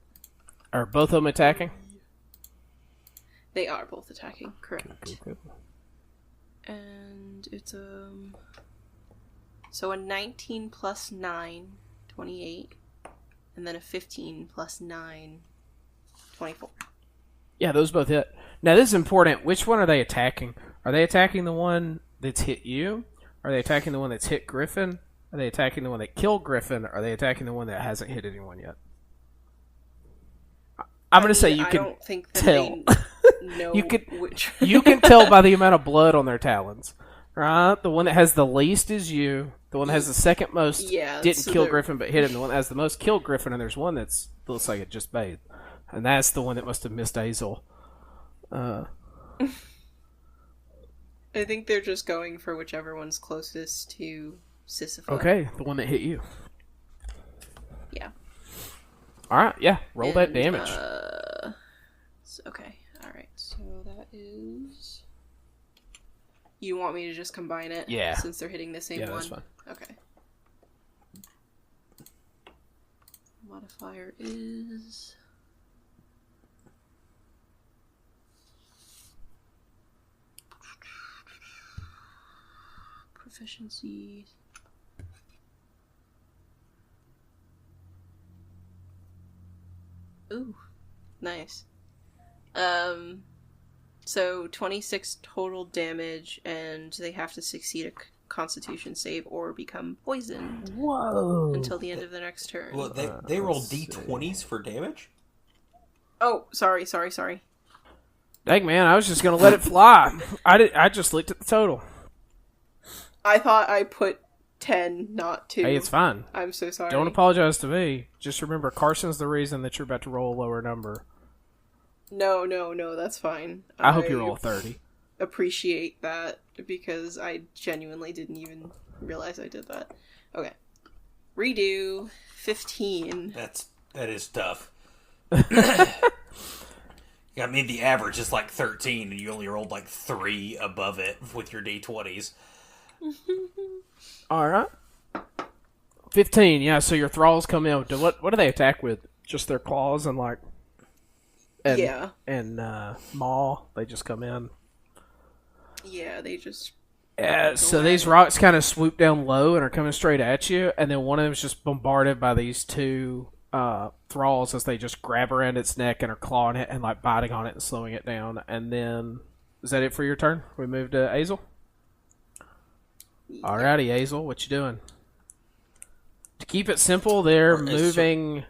Are both of them attacking? They are both attacking, correct. Good. And it's so a 19 plus 9, 28, and then a 15 plus 9, 24. Yeah, those both hit. Now, this is important. Which one are they attacking? Are they attacking the one that's hit you? Are they attacking the one that's hit Griffin? Are they attacking the one that killed Griffin? Are they attacking the one that hasn't hit anyone yet? I'm going to say you can don't think that tell. They know which. You can tell by the amount of blood on their talons. Right? The one that has the least is you. The one that has the second most didn't kill Griffin but hit him. The one that has the most killed Griffin, and there's one that looks like it just bathed. And that's the one that must have missed Azel. I think they're just going for whichever one's closest to Sisyphus. Okay, the one that hit you. Yeah. Alright, yeah. Roll that damage. Okay, alright. So that is... You want me to just combine it? Yeah. Since they're hitting the same one? Yeah, that's fine. Okay. Modifier is... Proficiency... Ooh, nice. So 26 total damage, and they have to succeed a Constitution save or become poisoned. Whoa! Until the end of the next turn. Well, they roll d20s for damage? Oh, sorry. Dang, man, I was just gonna let it fly. I just looked at the total. I thought I put 10, not 2. Hey, it's fine. I'm so sorry. Don't apologize to me. Just remember, Carson's the reason that you're about to roll a lower number. No, that's fine. I hope you roll 30. Appreciate that, because I genuinely didn't even realize I did that. Okay. Redo. 15. That is tough. I mean, the average is like 13, and you only rolled like 3 above it with your d20s. Alright. 15, yeah, so your thralls come in. What do they attack with? Just their claws and like... And maw, they just come in. Yeah, they just... So these rocks kind of swoop down low and are coming straight at you, and then one of them is just bombarded by these 2 thralls as they just grab around its neck and are clawing it and like biting on it and slowing it down. And then, is that it for your turn? We move to Azel. Alrighty, Azel, what you doing? To keep it simple, they're moving.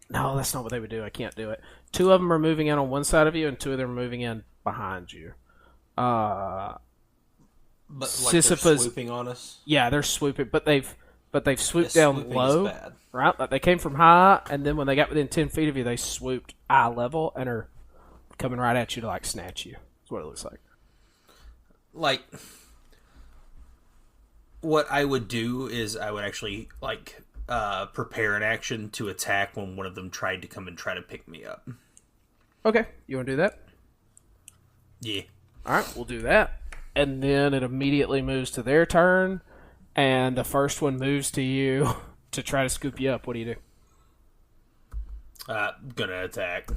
No, that's not what they would do. I can't do it. 2 of them are moving in on one side of you, and 2 of them are moving in behind you. But like Sisyphus, they're swooping on us. Yeah, they're swooping, but they've swooped down low, is bad. right? Like they came from high, and then when they got within 10 feet of you, they swooped eye level and are coming right at you to like snatch you. That's what it looks like. Like, what I would do is I would actually like prepare an action to attack when one of them tried to come and try to pick me up. Okay, you want to do that? Yeah. All right, we'll do that. And then it immediately moves to their turn, and the first one moves to you to try to scoop you up. What do you do? Gonna attack.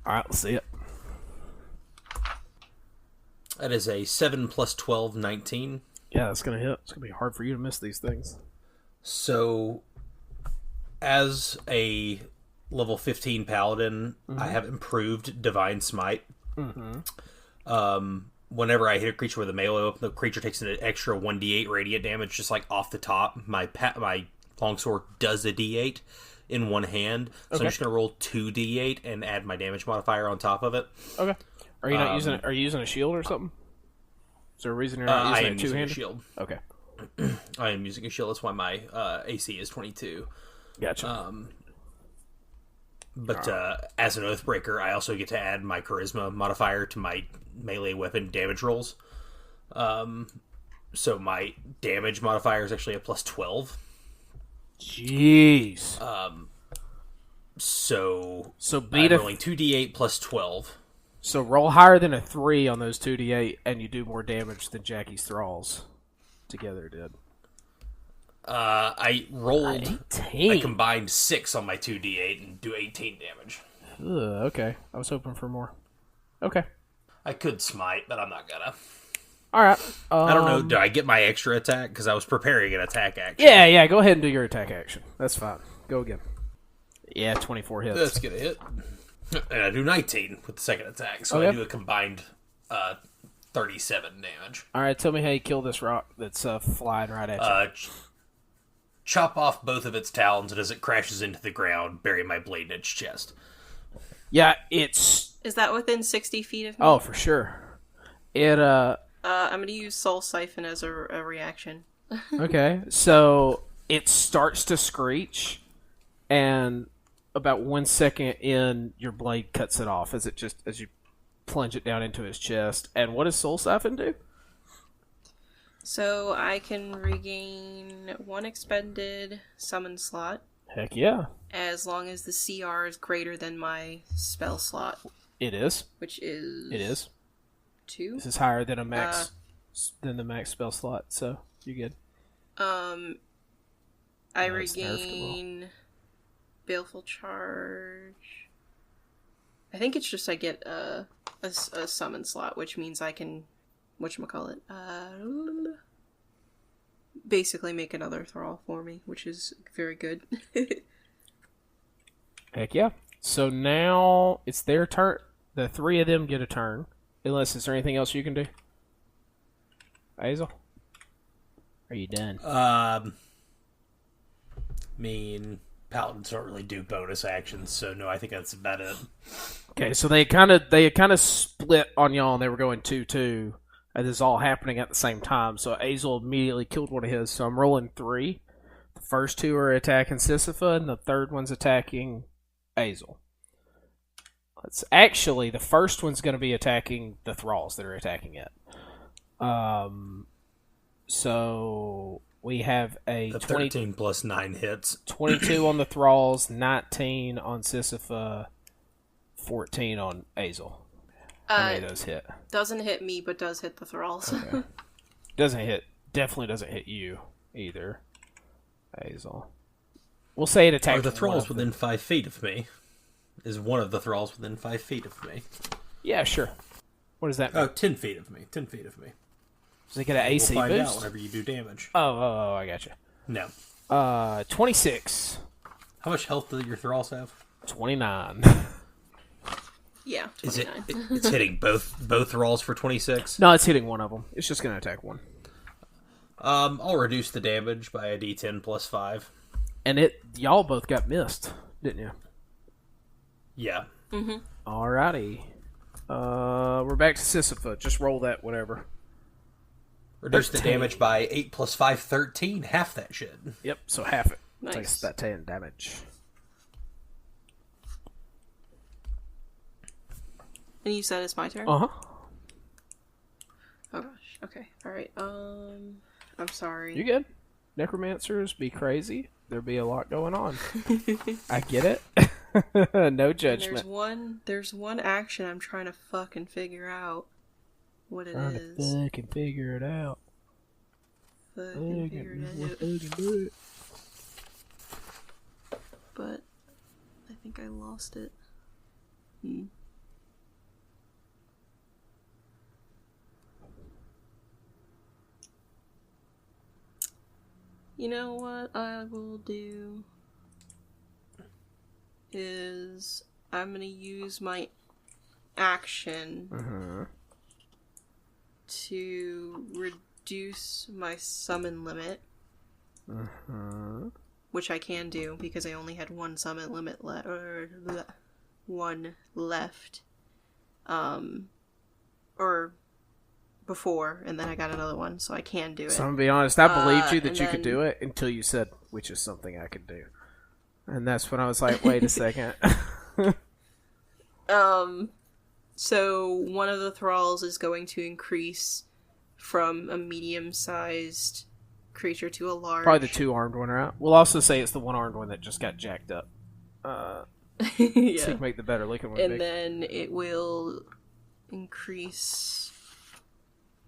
All right, let's see it. That is a 7 plus 12, 19. Yeah, that's going to hit. It's going to be hard for you to miss these things. So, as a level 15 paladin, I have improved Divine Smite. Whenever I hit a creature with a melee weapon, the creature takes an extra 1d8 radiant damage, just like off the top. My longsword does a d8 in one hand, so I'm just going to roll 2d8 and add my damage modifier on top of it. Okay. Are you not using it? Are you using a shield or something? Is there a reason you're not using a two-handed? Shield. Okay. I am using a shield. That's why my AC is 22. Gotcha. But as an Oathbreaker, I also get to add my Charisma modifier to my melee weapon damage rolls. So my damage modifier is actually a plus 12. Jeez. So beat I'm rolling 2d8 plus 12. So roll higher than a 3 on those 2d8, and you do more damage than Jackie's thralls together did. I rolled 18. I combined 6 on my 2d8 and do 18 damage. Okay. I was hoping for more. Okay. I could smite, but I'm not gonna. Alright. I don't know, do I get my extra attack? Because I was preparing an attack action. Yeah, go ahead and do your attack action. That's fine. Go again. Yeah, 24 hits. That's gonna hit. And I do 19 with the second attack, so I do a combined 37 damage. Alright, tell me how you kill this rock that's flying right at you. Chop off both of its talons, and as it crashes into the ground, bury my blade in its chest. Yeah, it's... Is that within 60 feet of me? Oh, for sure. I'm going to use Soul Siphon as a reaction. Okay, so it starts to screech, and about 1 second in, your blade cuts it off as you plunge it down into his chest. And what does Soul Siphon do? So I can regain 1 expended summon slot. Heck yeah. As long as the CR is greater than my spell slot. It is. Which is... It is. 2? This is higher than than the max spell slot, so you're good. I regain Baleful Charge. I think it's just I get a summon slot, which means I can... whatchamacallit? Basically make another thrall for me, which is very good. Heck yeah. So now it's their turn. The 3 of them get a turn. Unless, is there anything else you can do? Azel? Are you done? Paladins don't really do bonus actions, so no, I think that's about it. Okay, so they kind of split on y'all, and they were going 2-2. And this is all happening at the same time. So Azel immediately killed one of his. So I'm rolling 3. The first 2 are attacking Sisyphus, and the third one's attacking Azel. Actually, the first one's going to be attacking the thralls that are attacking it. So we have a 13 plus 9 hits. 22 on the thralls, 19 on Sisyphus, 14 on Azel. How many of those hit? Doesn't hit me, but does hit the thralls. Okay. Definitely doesn't hit you either, Azel. We'll say it attacks. Are the thralls within 5 feet of me? Is one of the thralls within 5 feet of me? Yeah, sure. What does that mean? 10 feet of me. 10 feet of me. Does it get an AC we'll find boost? out whenever you do damage. Oh, I gotcha. No. 26. How much health do your thralls have? 29. Yeah, 29. Is it's hitting both thralls for 26? No, it's hitting one of them. It's just going to attack one. I'll reduce the damage by a d10 plus 5. And y'all both got missed, didn't you? Yeah. Mm-hmm. Alrighty. We're back to Sisyphus. Just roll that, whatever. Reduce the damage by 8 plus 5, 13. Half that shit. Yep, so half it. Nice. Takes that 10 damage. And you said it's my turn? Uh-huh. Oh gosh. Okay. Alright. I'm sorry. You good. Necromancers be crazy. There be a lot going on. I get it. No judgment. There's one action I'm trying to fucking figure out what it is. Fucking figure it out. Fucking figure it out. Fucking do it. But I think I lost it. You know what I will do is I'm gonna use my action to reduce my summon limit, which I can do because I only had one summon limit one left, or before, and then I got another one, so I can do it. So I'm gonna be honest, I believed you that you could then- do it until you said, which is something I could do. And that's when I was like, wait a second. So one of the thralls is going to increase from a medium-sized creature to a large. Probably the two-armed one, right? We'll also say it's the one-armed one that just got jacked up. So you Yeah. can make the better-looking one And big. then it will increase...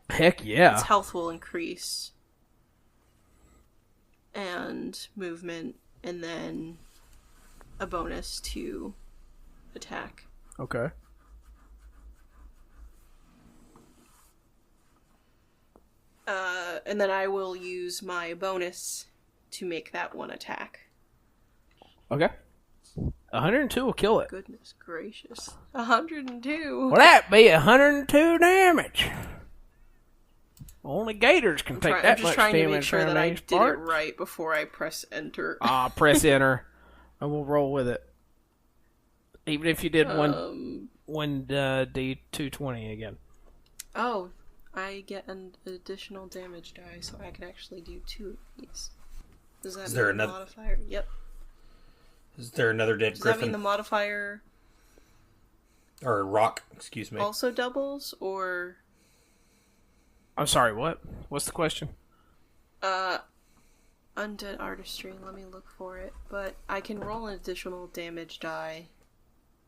Heck yeah. Its health will increase. And movement, and then a bonus to attack. Okay. And then I will use my bonus to make that one attack. Okay. 102 will kill it. Goodness gracious. 102! Well, that be 102 damage. Only gators can take I'm that just much trying to make damage sure from that I these did parts. it right before I press enter. Press enter, and we'll roll with it. Even if you did one D220 again. Oh, I get an additional damage die, so I can actually do 2 of these. Does that Is mean there the another- modifier? Yep. Is there another dead Does that mean griffin? the modifier Or rock, excuse me. also doubles, or... I'm sorry, what? What's the question? Undead artistry, let me look for it. But I can roll an additional damage die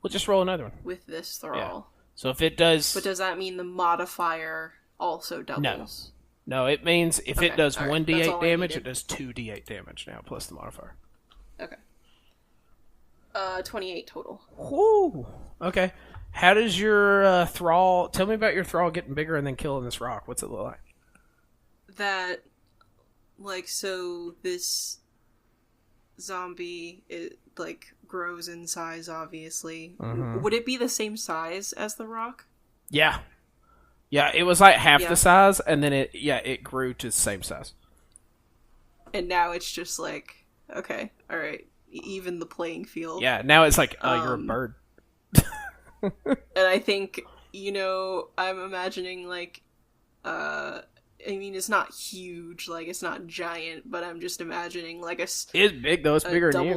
We'll just roll another one. with this thrall. So if it does... But does that mean the modifier also doubles? No, it means if it Okay, does alright, that's 1d8 all I damage, needed. it does 2d8 damage now, plus the modifier. Okay. 28 total. Whoo! Okay. How does your thrall... Tell me about your thrall getting bigger and then killing this rock. What's it look like? That, like, so this zombie, it, like, grows in size, obviously. Would it be the same size as the rock? Yeah. Yeah, it was like half Yeah. the size, and then it grew to the same size. And now it's just like, okay, alright, even the playing field. Yeah, now it's like, oh, you're a bird. And I think, I'm imagining, like, I mean, it's not huge, like, it's not giant, but I'm just imagining, like, It's big, though. It's bigger than you.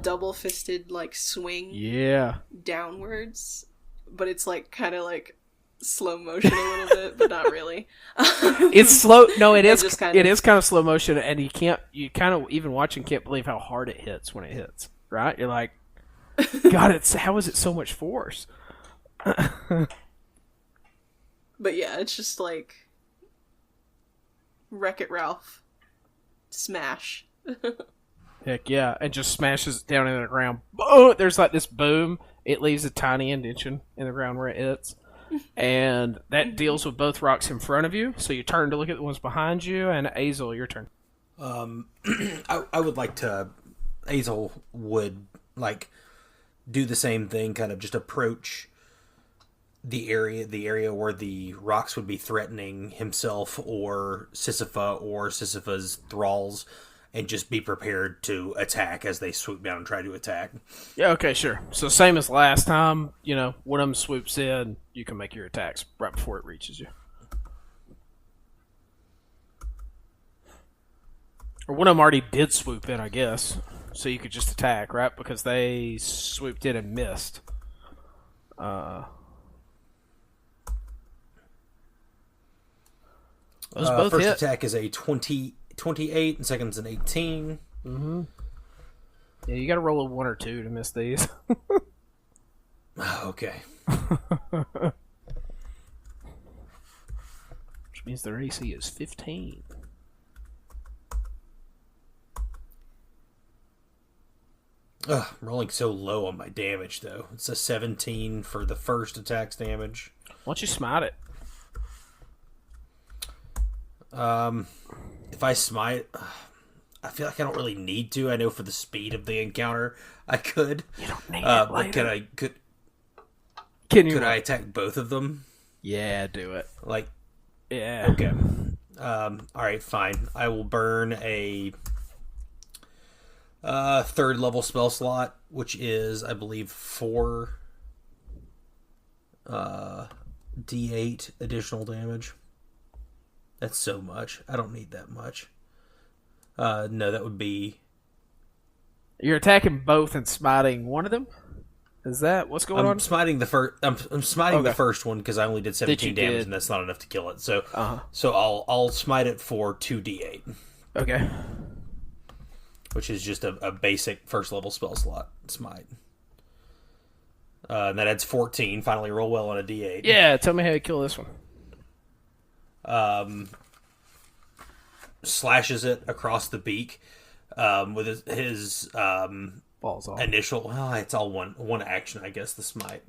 double-fisted, like, swing Yeah. downwards, but it's, like, kind of, like, slow motion a little bit, but not really. It's slow. No, it is. just kind It of- is kind of slow motion, and you kind of even watching can't believe how hard it hits when it hits. Right? You're like, God, how is it so much force? But yeah, it's just, like, Wreck-It Ralph. Smash. Heck yeah, and just smashes it down into the ground. Oh, there's like this boom. It leaves a tiny indentation in the ground where it hits. And that deals with both rocks in front of you. So you turn to look at the ones behind you, and Azel, your turn. I would like to Azel would like do the same thing, kind of just approach the area where the rocks would be threatening himself or Sisyphus' thralls, and just be prepared to attack as they swoop down and try to attack. Yeah, okay, sure. So same as last time, one of them swoops in, you can make your attacks right before it reaches you. Or one of them already did swoop in, I guess. So you could just attack, right? Because they swooped in and missed. Those both first hit. attack is a 28, and second's an 18. Mm-hmm. Yeah, you got to roll a 1 or 2 to miss these. Okay. Which means their AC is 15. Ugh, I'm rolling so low on my damage, though. It's a 17 for the first attack's damage. Why don't you smite it? If I smite, I feel like I don't really need to. I know for the speed of the encounter, I could. You don't need it But later. Could I attack both of them? Yeah, do it. Like, Yeah. okay. Alright, fine. I will burn a third level spell slot, which is, I believe, 4 D8 additional damage. That's so much. I don't need that much. No, that would be... You're attacking both and smiting one of them? Is that what's going on? Smiting the first. I'm smiting the first one because I only did 17 damage, and that's not enough to kill it. So, so I'll smite it for 2d8. Okay. Which is just a basic first level spell slot smite. And that adds 14. Finally, roll well on a d8. Yeah, tell me how you kill this one. Slashes it across the beak with his Balls off. initial. Well, it's all one action, I guess. The smite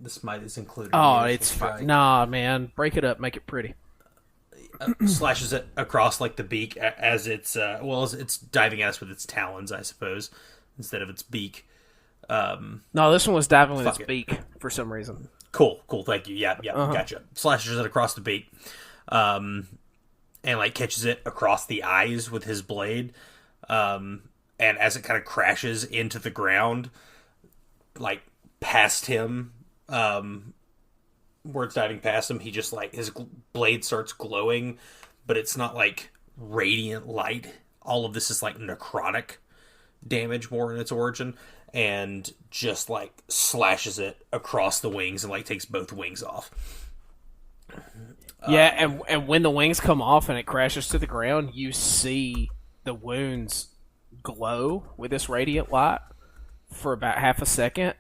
is included. Oh, it's fine. Nah, man, break it up, make it pretty. Slashes it across like the beak as it's as it's diving at us with its talons, I suppose, instead of its beak. No, this one was diving with its beak for some reason. Cool. Thank you. Yeah, gotcha. Slashes it across the beak, and like catches it across the eyes with his blade. And as it kind of crashes into the ground, like past him, where it's diving past him, he just like his blade starts glowing, but it's not like radiant light. All of this is like necrotic damage more in its origin, and just like slashes it across the wings and like takes both wings off. Yeah, and when the wings come off and it crashes to the ground, you see the wounds glow with this radiant light for about half a second,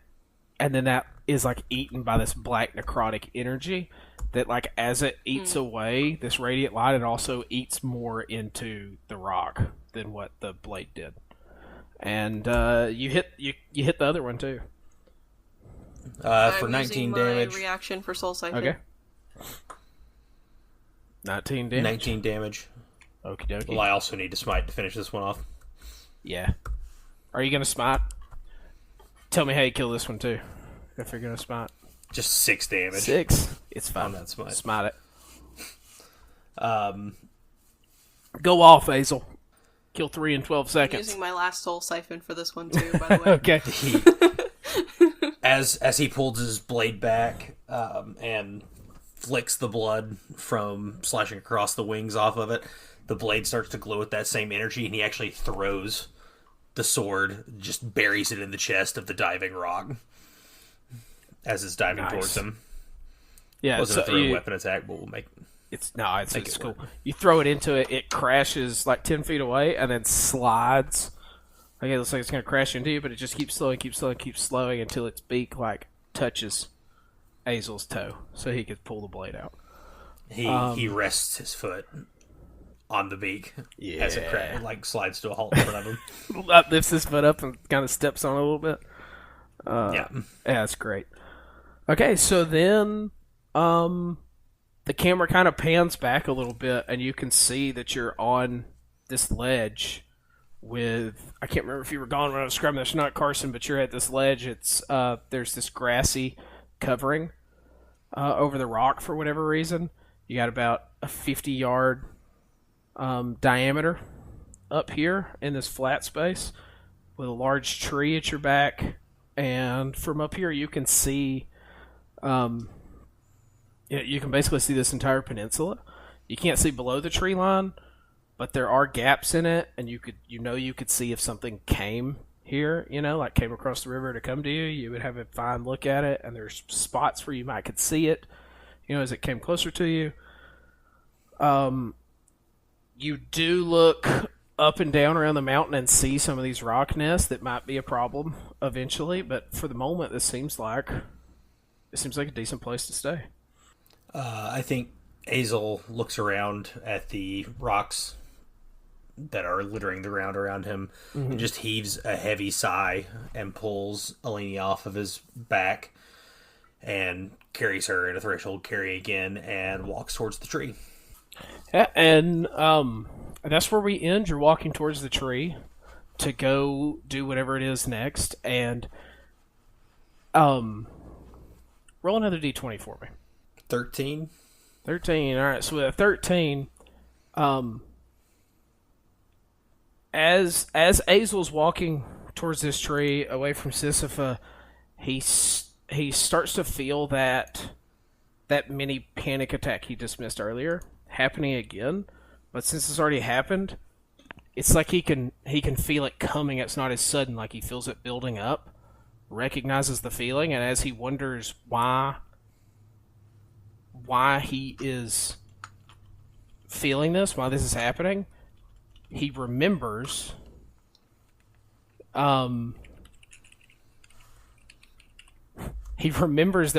and then that is like eaten by this black necrotic energy that like as it eats away this radiant light, it also eats more into the rock than what the blade did. And you hit the other one too. For 19 damage. Reaction for Soul Siphon. Okay. 19 damage. 19 damage. Okie dokie. Well, I also need to smite to finish this one off. Yeah. Are you gonna smite? Tell me how you kill this one too. If you're gonna smite. Just 6 damage. 6. It's fine. On that smite. Smite it. Go off, Azel. Kill 3 in 12 I'm seconds. using my last Soul Siphon for this one too, by the way. Okay. As he pulls his blade back and flicks the blood from slashing across the wings off of it, the blade starts to glow with that same energy, and he actually throws the sword, just buries it in the chest of the diving rock as it's diving towards him. Yeah, Wasn't a throw weapon attack, but we'll make it's cool. You throw it into it, it crashes like 10 feet away, and then slides. Like it looks like it's gonna crash into you, but it just keeps slowing until its beak like touches Azel's toe, so he could pull the blade out. He rests his foot on the beak as it like slides to a halt in front of him. Lifts his foot up and kind of steps on it a little bit. Yeah, that's great. Okay, so then the camera kind of pans back a little bit, and you can see that you're on this ledge with, I can't remember if you were gone when I was describing this, not Carson, but you're at this ledge. It's there's this grassy covering over the rock for whatever reason. You got about a 50-yard diameter up here in this flat space with a large tree at your back, and from up here you can see, you can basically see this entire peninsula. You can't see below the tree line, but there are gaps in it, and you could see if something came here, like came across the river to come to you. You would have a fine look at it, and there's spots where you could see it, as it came closer to you. You do look up and down around the mountain and see some of these rock nests that might be a problem eventually, but for the moment, this seems like a decent place to stay. I think Azel looks around at the rocks that are littering the ground around him and just heaves a heavy sigh and pulls Eleni off of his back and carries her in a threshold carry again and walks towards the tree. Yeah, and that's where we end. You're walking towards the tree to go do whatever it is next, and roll another d20 for me. 13. All right, so with a 13, as Azel's walking towards this tree away from Sisyphus, he starts to feel that mini panic attack he dismissed earlier happening again. But since it's already happened, it's like he can feel it coming. It's not as sudden, like he feels it building up, recognizes the feeling, and as he wonders why he is feeling this, why this is happening, he remembers that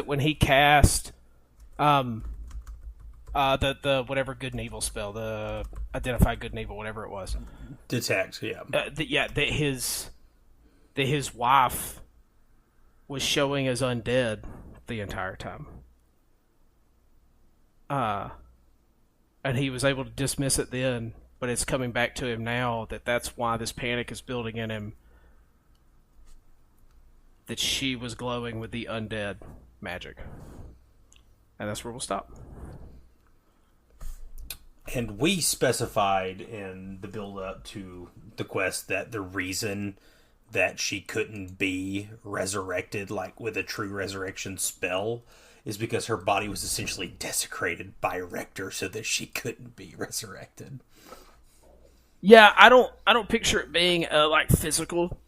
when he cast the whatever good and evil spell, the identify good and evil, whatever it was, Detect, yeah. That his wife was showing as undead the entire time. And he was able to dismiss it then, but it's coming back to him now that's why this panic is building in him, that she was glowing with the undead magic. And that's where we'll stop. And we specified in the build-up to the quest that the reason that she couldn't be resurrected, like with a true resurrection spell, is because her body was essentially desecrated by Rector so that she couldn't be resurrected. Yeah, I don't picture it being like physical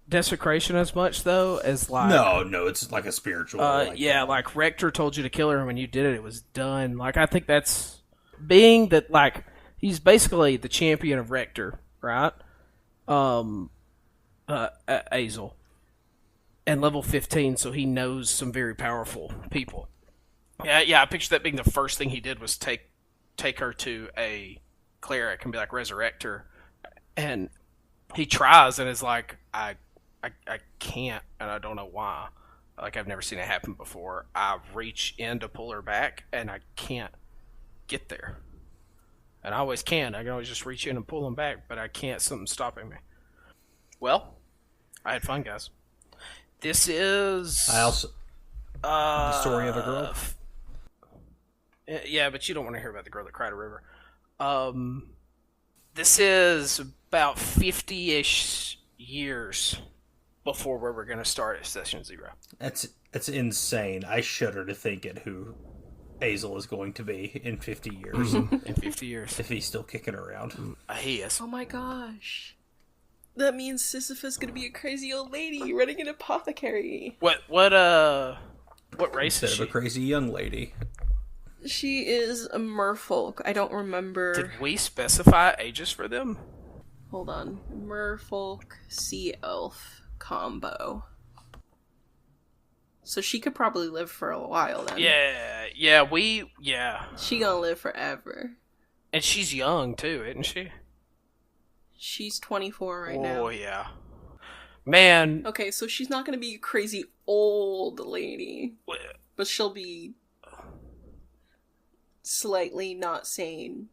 desecration as much though as like no, it's like a spiritual. Like Rector told you to kill her, and when you did it, it was done. Like I think that's being that like he's basically the champion of Rector, right? Azel. And level 15, so he knows some very powerful people. Yeah, I picture that being the first thing he did was take her to a cleric and be like, resurrect her. And he tries and is like, I can't, and I don't know why. Like, I've never seen it happen before. I reach in to pull her back, and I can't get there. And I always can. I can always just reach in and pull them back, but I can't. Something's stopping me. Well, I had fun, guys. This is... the story of a girl? Yeah, but you don't want to hear about the girl that cried a river. This is about 50-ish years before where we're going to start at Session 0. That's insane. I shudder to think at who Azel is going to be in 50 years. In 50 years. If he's still kicking around. He is. Oh my gosh. That means Sisyphus is gonna be a crazy old lady running an apothecary. What race Instead is she? of a crazy young lady. She is a merfolk. I don't remember. Did we specify ages for them? Hold on. Merfolk, sea elf combo. So she could probably live for a while then. Yeah. She gonna live forever. And she's young too, isn't she? She's 24 right now. Oh, yeah. Man. Okay, so she's not gonna be a crazy old lady. But she'll be slightly not sane